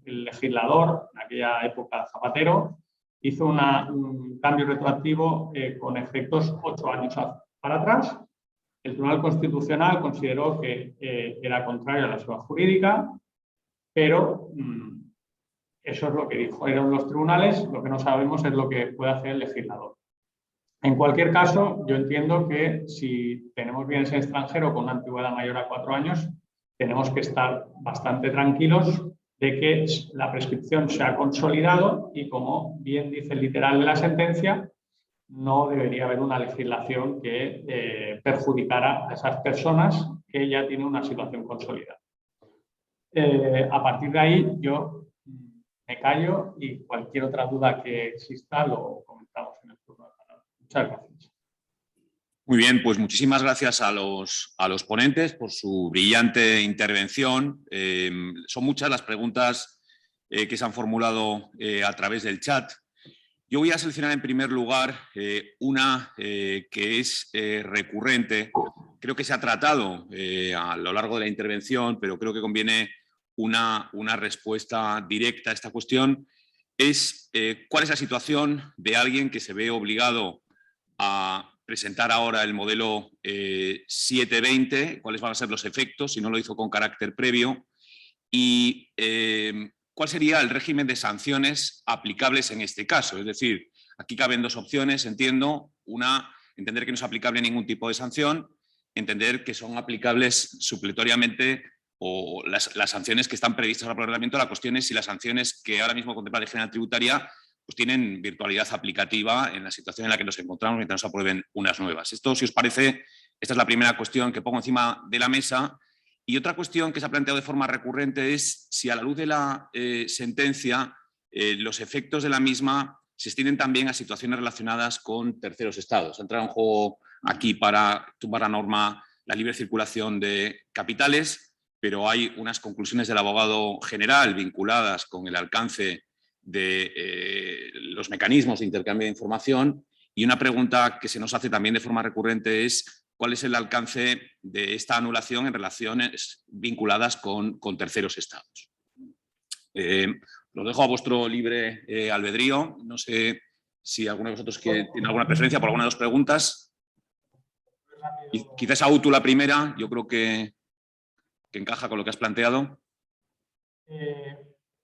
S3: legislador, en aquella época Zapatero, hizo un cambio retroactivo con efectos 8 años para atrás. El Tribunal Constitucional consideró que era contrario a la seguridad jurídica, pero eso es lo que dijeron los tribunales. Lo que no sabemos es lo que puede hacer el legislador. En cualquier caso, yo entiendo que si tenemos bienes en extranjero con una antigüedad mayor a 4 años, tenemos que estar bastante tranquilos de que la prescripción se ha consolidado y, como bien dice el literal de la sentencia, no debería haber una legislación que perjudicara a esas personas que ya tienen una situación consolidada. A partir de ahí, yo me callo y cualquier otra duda que exista lo comentamos en el turno de palabra. Muchas gracias.
S1: Muy bien, pues muchísimas gracias a los ponentes por su brillante intervención. Son muchas las preguntas que se han formulado a través del chat. Yo voy a seleccionar en primer lugar una que es recurrente. Creo que se ha tratado a lo largo de la intervención, pero creo que conviene una respuesta directa a esta cuestión. Es ¿cuál es la situación de alguien que se ve obligado a presentar ahora el modelo 720? ¿Cuáles van a ser los efectos si no lo hizo con carácter previo? Y ¿cuál sería el régimen de sanciones aplicables en este caso? Es decir, aquí caben dos opciones, entiendo. Una, entender que no es aplicable ningún tipo de sanción, entender que son aplicables supletoriamente o las sanciones que están previstas para el reglamento. La cuestión es si las sanciones que ahora mismo contempla la Ley General Tributaria pues tienen virtualidad aplicativa en la situación en la que nos encontramos mientras nos aprueben unas nuevas. Esto, si os parece, esta es la primera cuestión que pongo encima de la mesa. Y otra cuestión que se ha planteado de forma recurrente es si, a la luz de la sentencia, los efectos de la misma se extienden también a situaciones relacionadas con terceros estados. Ha entrado en juego aquí para tumbar la norma la libre circulación de capitales, pero hay unas conclusiones del abogado general vinculadas con el alcance de los mecanismos de intercambio de información, y una pregunta que se nos hace también de forma recurrente es ¿cuál es el alcance de esta anulación en relaciones vinculadas con terceros estados? Lo dejo a vuestro libre albedrío. No sé si alguno de vosotros tiene alguna preferencia por alguna de las preguntas. Y quizás Autu la primera, yo creo que encaja con lo que has planteado.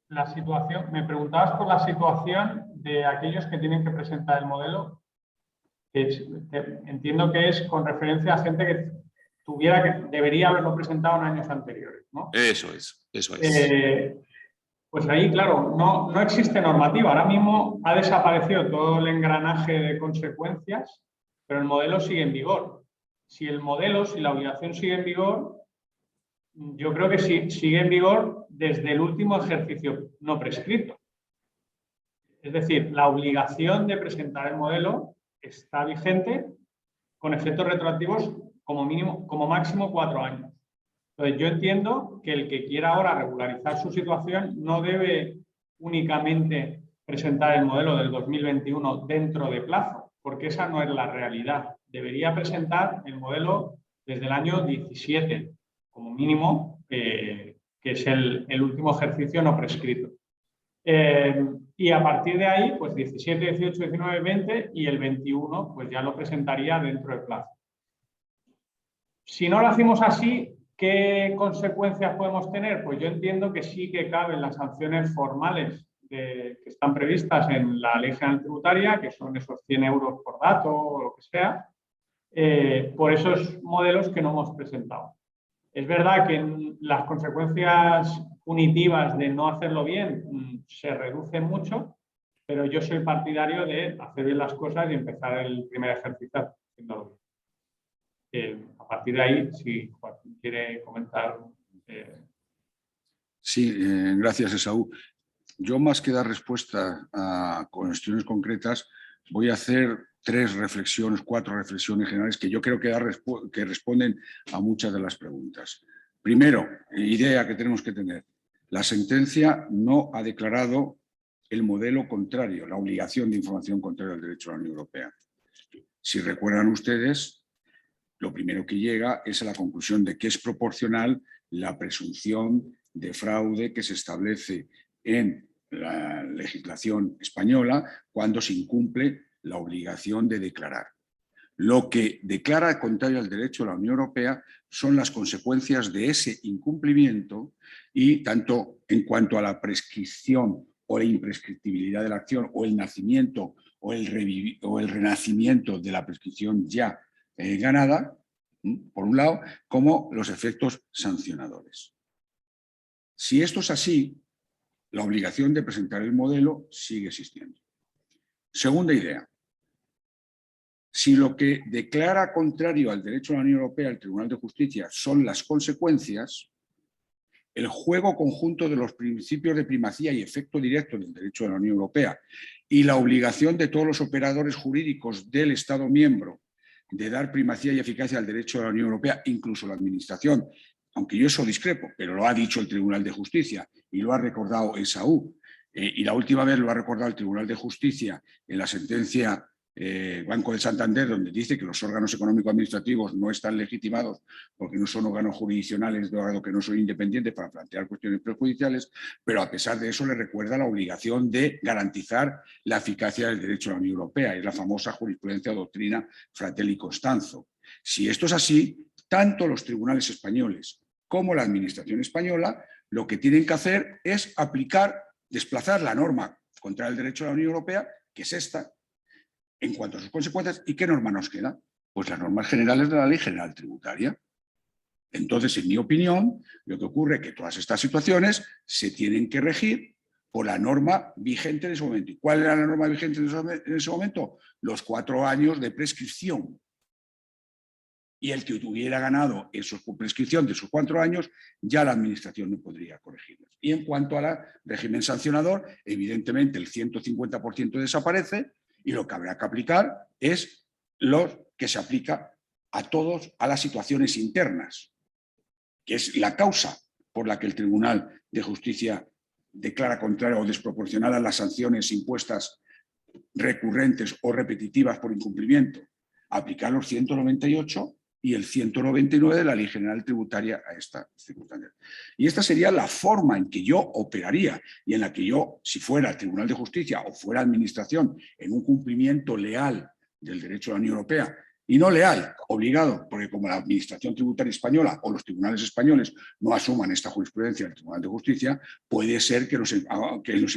S3: La situación, me preguntabas por la situación de aquellos que tienen que presentar el modelo. Entiendo que es con referencia a gente que debería haberlo presentado en años anteriores, ¿no?
S1: Eso es.
S3: Pues ahí, claro, no existe normativa. Ahora mismo ha desaparecido todo el engranaje de consecuencias, pero el modelo sigue en vigor. Si la obligación sigue en vigor, yo creo que sí, sigue en vigor desde el último ejercicio no prescrito. Es decir, la obligación de presentar el modelo está vigente con efectos retroactivos como máximo 4 años. Entonces, yo entiendo que el que quiera ahora regularizar su situación no debe únicamente presentar el modelo del 2021 dentro de plazo, porque esa no es la realidad. Debería presentar el modelo desde el año 17, como mínimo, que es el último ejercicio no prescrito. Y a partir de ahí, pues 17, 18, 19, 20 y el 21, pues ya lo presentaría dentro del plazo. Si no lo hacemos así, ¿qué consecuencias podemos tener? Pues yo entiendo que sí que caben las sanciones formales que están previstas en la Ley General Tributaria, que son esos 100 euros por dato o lo que sea, por esos modelos que no hemos presentado. Es verdad que las consecuencias punitivas de no hacerlo bien se reducen mucho, pero yo soy partidario de hacer bien las cosas y empezar el primer ejercicio haciéndolo bien. A partir de ahí, si Joaquín quiere comentar.
S2: Sí, gracias, Esaú. Yo, más que dar respuesta a cuestiones concretas, voy a hacer 4 reflexiones generales que yo creo que responden a muchas de las preguntas. Primero, idea que tenemos que tener. La sentencia no ha declarado el modelo contrario, la obligación de información contraria al derecho de la Unión Europea. Si recuerdan ustedes, lo primero que llega es a la conclusión de que es proporcional la presunción de fraude que se establece en la legislación española cuando se incumple la obligación de declarar. Lo que declara contrario al derecho de la Unión Europea son las consecuencias de ese incumplimiento, y tanto en cuanto a la prescripción o la imprescriptibilidad de la acción, o el nacimiento o el renacimiento de la prescripción ya ganada, por un lado, como los efectos sancionadores. Si esto es así, la obligación de presentar el modelo sigue existiendo. Segunda idea. Si lo que declara contrario al derecho de la Unión Europea el Tribunal de Justicia son las consecuencias, el juego conjunto de los principios de primacía y efecto directo del derecho de la Unión Europea y la obligación de todos los operadores jurídicos del Estado miembro de dar primacía y eficacia al derecho de la Unión Europea, incluso la Administración, aunque yo eso discrepo, pero lo ha dicho el Tribunal de Justicia y lo ha recordado Esaú, y la última vez lo ha recordado el Tribunal de Justicia en la sentencia Banco de Santander, donde dice que los órganos económico-administrativos no están legitimados porque no son órganos jurisdiccionales, dado que no son independientes para plantear cuestiones prejudiciales, pero a pesar de eso le recuerda la obligación de garantizar la eficacia del derecho de la Unión Europea. Es la famosa jurisprudencia o doctrina Fratelli Costanzo. Si esto es así, tanto los tribunales españoles como la Administración española lo que tienen que hacer es desplazar la norma contra el derecho de la Unión Europea, que es esta, en cuanto a sus consecuencias. ¿Y qué norma nos queda? Pues las normas generales de la Ley General Tributaria. Entonces, en mi opinión, lo que ocurre es que todas estas situaciones se tienen que regir por la norma vigente en ese momento. ¿Y cuál era la norma vigente en ese momento? Los 4 años de prescripción. Y el que hubiera ganado esa prescripción de esos 4 años, ya la Administración no podría corregirlos. Y en cuanto al régimen sancionador, evidentemente el 150% desaparece, y lo que habrá que aplicar es lo que se aplica a todos, a las situaciones internas, que es la causa por la que el Tribunal de Justicia declara contraria o desproporcionadas las sanciones impuestas recurrentes o repetitivas por incumplimiento. Aplicar los 198 y el 199 de la Ley General Tributaria a esta circunstancia. Y esta sería la forma en que yo operaría y en la que yo, si fuera el Tribunal de Justicia o fuera Administración, en un cumplimiento leal del derecho de la Unión Europea, y no leal, obligado, porque como la Administración Tributaria Española o los tribunales españoles no asuman esta jurisprudencia del Tribunal de Justicia, puede ser que nos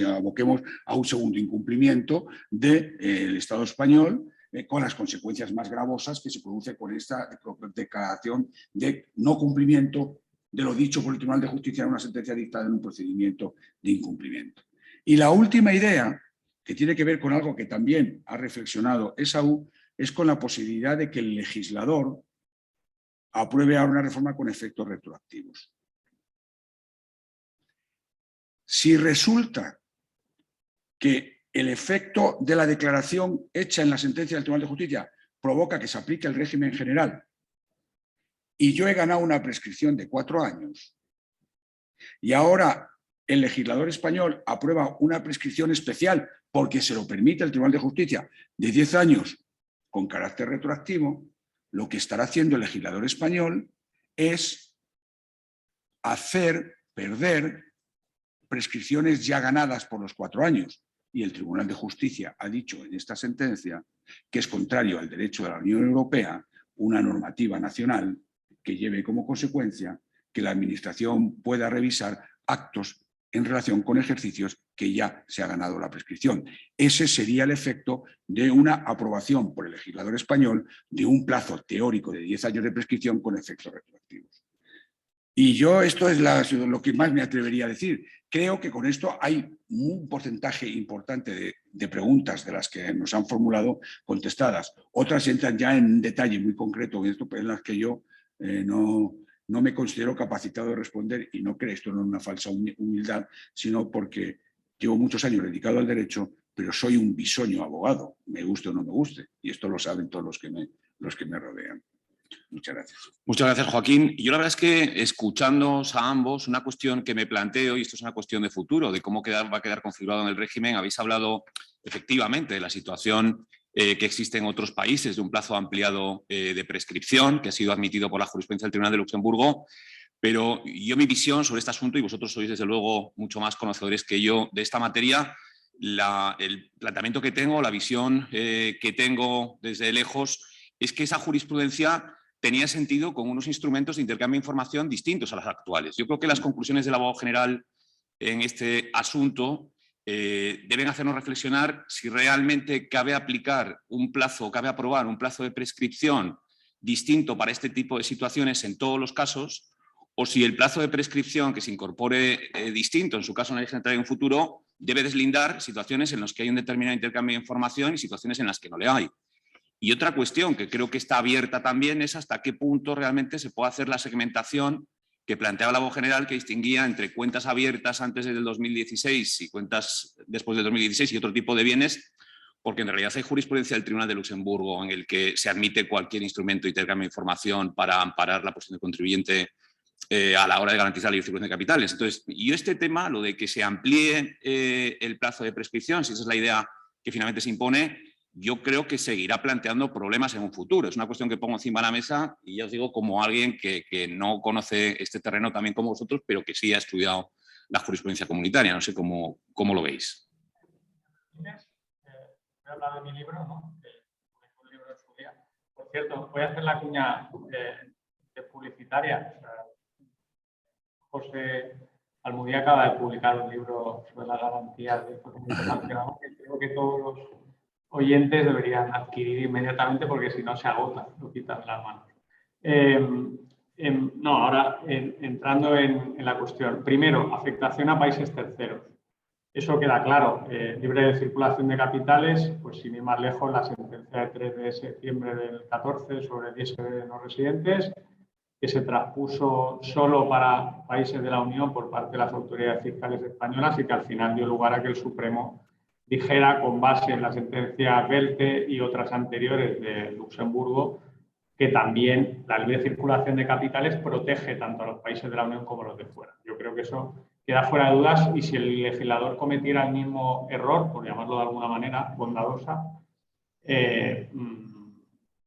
S2: aboquemos a un segundo incumplimiento del Estado español, con las consecuencias más gravosas que se produce con esta declaración de no cumplimiento de lo dicho por el Tribunal de Justicia en una sentencia dictada en un procedimiento de incumplimiento. Y la última idea, que tiene que ver con algo que también ha reflexionado Esaú, es con la posibilidad de que el legislador apruebe ahora una reforma con efectos retroactivos. Si resulta que el efecto de la declaración hecha en la sentencia del Tribunal de Justicia provoca que se aplique el régimen general y yo he ganado una prescripción de 4 años y ahora el legislador español aprueba una prescripción especial porque se lo permite el Tribunal de Justicia de 10 años con carácter retroactivo, lo que estará haciendo el legislador español es hacer perder prescripciones ya ganadas por los 4 años. Y el Tribunal de Justicia ha dicho en esta sentencia que es contrario al derecho de la Unión Europea una normativa nacional que lleve como consecuencia que la Administración pueda revisar actos en relación con ejercicios que ya se ha ganado la prescripción. Ese sería el efecto de una aprobación por el legislador español de un plazo teórico de 10 años de prescripción con efectos retroactivos. Y yo esto es lo que más me atrevería a decir. Creo que con esto hay un porcentaje importante de preguntas de las que nos han formulado contestadas. Otras entran ya en detalle muy concreto en esto, en las que yo no no me considero capacitado de responder, y no creo, esto no es una falsa humildad, sino porque llevo muchos años dedicado al derecho, pero soy un bisoño abogado, me guste o no me guste, y esto lo saben todos los que me rodean. Muchas gracias.
S1: Muchas gracias, Joaquín. Yo la verdad es que, escuchándoos a ambos, una cuestión que me planteo, y esto es una cuestión de futuro, de cómo va a quedar configurado en el régimen, habéis hablado efectivamente de la situación que existe en otros países, de un plazo ampliado de prescripción, que ha sido admitido por la jurisprudencia del Tribunal de Luxemburgo, pero yo mi visión sobre este asunto, y vosotros sois desde luego mucho más conocedores que yo de esta materia, el planteamiento que tengo, la visión que tengo desde lejos, es que esa jurisprudencia tenía sentido con unos instrumentos de intercambio de información distintos a los actuales. Yo creo que las conclusiones del abogado general en este asunto deben hacernos reflexionar si realmente cabe aplicar un plazo, cabe aprobar un plazo de prescripción distinto para este tipo de situaciones en todos los casos, o si el plazo de prescripción que se incorpore distinto, en su caso en la ley general en un futuro, debe deslindar situaciones en las que hay un determinado intercambio de información y situaciones en las que no le hay. Y otra cuestión que creo que está abierta también es hasta qué punto realmente se puede hacer la segmentación que planteaba el abogado general, que distinguía entre cuentas abiertas antes del 2016 y cuentas después del 2016 y otro tipo de bienes, porque en realidad hay jurisprudencia del Tribunal de Luxemburgo en el que se admite cualquier instrumento de intercambio de información para amparar la posición del contribuyente a la hora de garantizar la libre circulación de capitales. Entonces, yo este tema, lo de que se amplíe el plazo de prescripción, si esa es la idea que finalmente se impone, yo creo que seguirá planteando problemas en un futuro. Es una cuestión que pongo encima de la mesa y ya os digo como alguien que no conoce este terreno también como vosotros, pero que sí ha estudiado la jurisprudencia comunitaria. No sé cómo lo veis.
S3: Voy a hablar de mi libro, ¿no? Un libro en su día. Por cierto, voy a hacer la cuña de publicitaria. O sea, José Almudía acaba de publicar un libro sobre las garantías de comunicación. Creo que todos los oyentes deberían adquirir inmediatamente porque si no se agota, lo quitan de las manos. Ahora entrando en la cuestión. Primero, afectación a países terceros. Eso queda claro. Libre de circulación de capitales, pues sin ir más lejos, la sentencia de 3 de septiembre del 14 sobre el ISD de no residentes, que se traspuso solo para países de la Unión por parte de las autoridades fiscales españolas y que al final dio lugar a que el Supremo dijera, con base en la sentencia Belte y otras anteriores de Luxemburgo, que también la libre circulación de capitales protege tanto a los países de la Unión como a los de fuera. Yo creo que eso queda fuera de dudas y si el legislador cometiera el mismo error, por llamarlo de alguna manera bondadosa,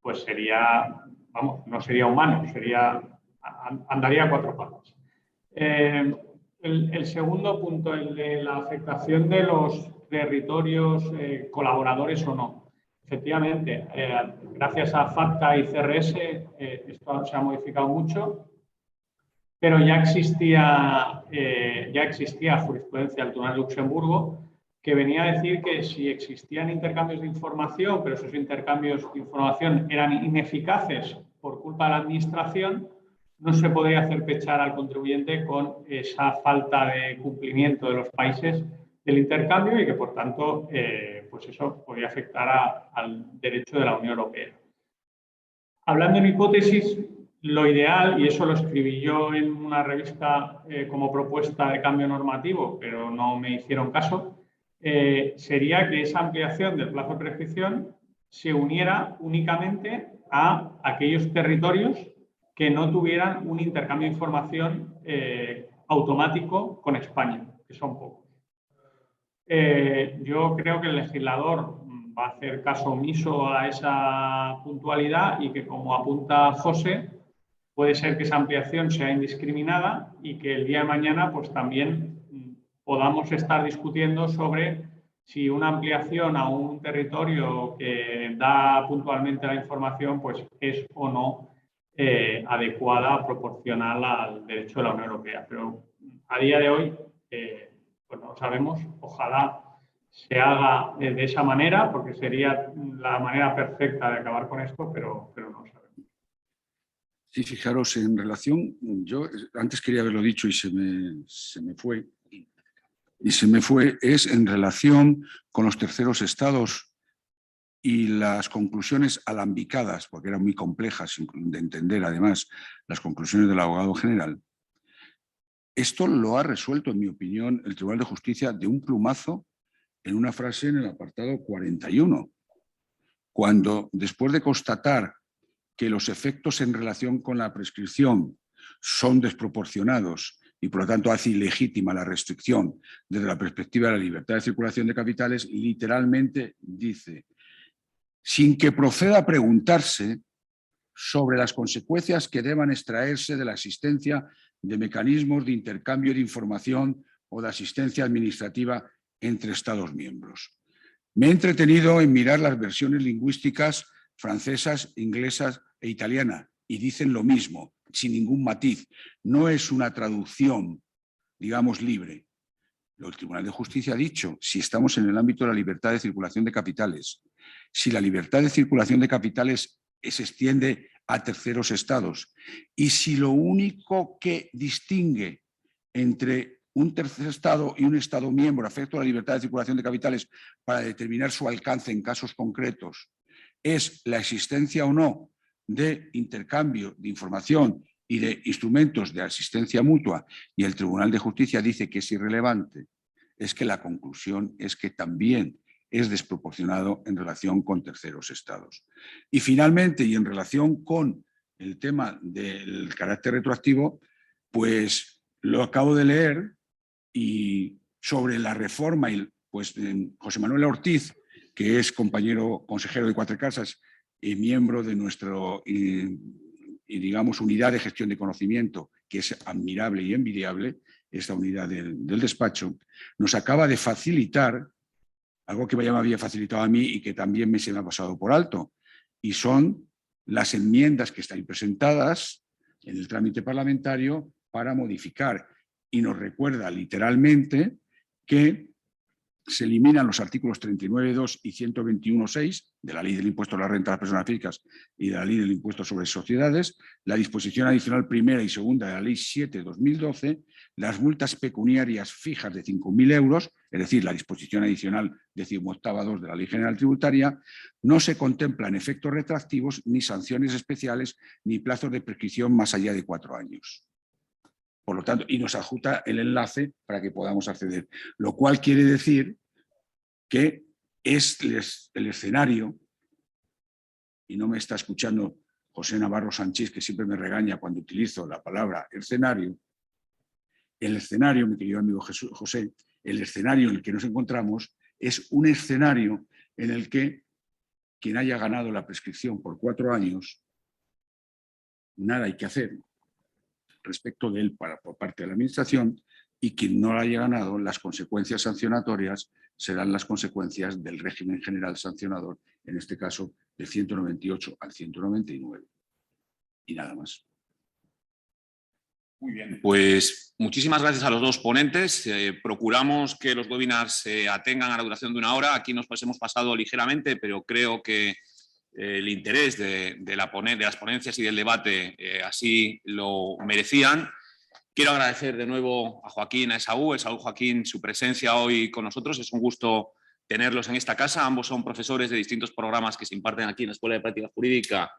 S3: pues sería, vamos, no sería humano, andaría a 4 patas. El segundo punto, el de la afectación de los territorios colaboradores o no. Efectivamente, gracias a FATCA y CRS esto se ha modificado mucho, pero ya existía jurisprudencia del Tribunal de Luxemburgo que venía a decir que si existían intercambios de información, pero esos intercambios de información eran ineficaces por culpa de la Administración, no se podría hacer pechar al contribuyente con esa falta de cumplimiento de los países del intercambio y que, por tanto, pues eso podría afectar al derecho de la Unión Europea. Hablando en hipótesis, lo ideal, y eso lo escribí yo en una revista como propuesta de cambio normativo, pero no me hicieron caso, sería que esa ampliación del plazo de prescripción se uniera únicamente a aquellos territorios que no tuvieran un intercambio de información automático con España, que son pocos. Yo creo que el legislador va a hacer caso omiso a esa puntualidad y que, como apunta José, puede ser que esa ampliación sea indiscriminada y que el día de mañana pues también podamos estar discutiendo sobre si una ampliación a un territorio que da puntualmente la información pues es o no adecuada, proporcional al derecho de la Unión Europea. Pero a día de hoy pues no lo sabemos. Ojalá se haga de esa manera porque sería la manera perfecta de acabar con esto, pero no lo sabemos.
S2: Sí, fijaros, en relación, yo antes quería haberlo dicho y se me fue, es en relación con los terceros estados y las conclusiones alambicadas, porque eran muy complejas de entender además las conclusiones del abogado general, esto lo ha resuelto, en mi opinión, el Tribunal de Justicia de un plumazo en una frase en el apartado 41, cuando después de constatar que los efectos en relación con la prescripción son desproporcionados y por lo tanto hace ilegítima la restricción desde la perspectiva de la libertad de circulación de capitales, literalmente dice: sin que proceda a preguntarse sobre las consecuencias que deban extraerse de la existencia de mecanismos de intercambio de información o de asistencia administrativa entre Estados miembros. Me he entretenido en mirar las versiones lingüísticas francesas, inglesas e italianas y dicen lo mismo, sin ningún matiz. No es una traducción, digamos, libre. El Tribunal de Justicia ha dicho, si estamos en el ámbito de la libertad de circulación de capitales, si la libertad de circulación de capitales se extiende a terceros estados y si lo único que distingue entre un tercer estado y un estado miembro afecto a la libertad de circulación de capitales para determinar su alcance en casos concretos es la existencia o no de intercambio de información y de instrumentos de asistencia mutua, y el Tribunal de Justicia dice que es irrelevante, es que la conclusión es que también es desproporcionado en relación con terceros estados. Y finalmente, y en relación con el tema del carácter retroactivo, pues lo acabo de leer, y sobre la reforma, pues José Manuel Ortiz, que es compañero consejero de Cuatro Casas y miembro de nuestro digamos, unidad de gestión de conocimiento, que es admirable y envidiable, esta unidad del despacho, nos acaba de facilitar algo que ya me había facilitado a mí y que también se me ha pasado por alto, y son las enmiendas que están presentadas en el trámite parlamentario para modificar. Y nos recuerda literalmente que se eliminan los artículos 39.2 y 121.6 de la Ley del Impuesto a la Renta de las Personas Físicas y de la Ley del Impuesto sobre Sociedades, la disposición adicional primera y segunda de la Ley 7/2012, las multas pecuniarias fijas de 5.000 euros, es decir, la disposición adicional 18ª de la Ley General Tributaria. No se contemplan efectos retroactivos, ni sanciones especiales, ni plazos de prescripción más allá de 4 años. Por lo tanto, y nos adjunta el enlace para que podamos acceder. Lo cual quiere decir que es el escenario, y no me está escuchando José Navarro Sánchez, que siempre me regaña cuando utilizo la palabra escenario. El escenario, mi querido amigo José, el escenario en el que nos encontramos es un escenario en el que quien haya ganado la prescripción por 4 años, nada hay que hacer respecto de él por parte de la Administración, y quien no la haya ganado, las consecuencias sancionatorias serán las consecuencias del régimen general sancionador, en este caso del 198 al 199. Y nada más.
S1: Muy bien, pues muchísimas gracias a los dos ponentes. Procuramos que los webinars se atengan a la duración de 1 hora. Aquí nos hemos pasado ligeramente, pero creo que el interés de las ponencias y del debate así lo merecían. Quiero agradecer de nuevo a Joaquín, a Esaú Joaquín, su presencia hoy con nosotros. Es un gusto tenerlos en esta casa. Ambos son profesores de distintos programas que se imparten aquí en la Escuela de Práctica Jurídica,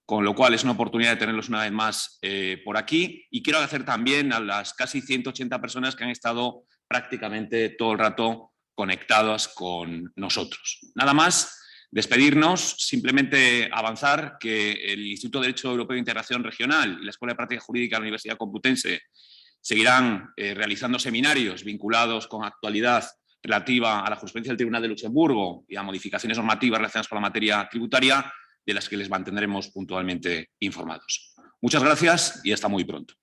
S1: con lo cual es una oportunidad de tenerlos una vez más por aquí. Y quiero agradecer también a las casi 180 personas que han estado prácticamente todo el rato conectadas con nosotros. Nada más. Despedirnos, simplemente avanzar que el Instituto de Derecho Europeo de Integración Regional y la Escuela de Práctica Jurídica de la Universidad Complutense seguirán realizando seminarios vinculados con actualidad relativa a la jurisprudencia del Tribunal de Luxemburgo y a modificaciones normativas relacionadas con la materia tributaria, de las que les mantendremos puntualmente informados. Muchas gracias y hasta muy pronto.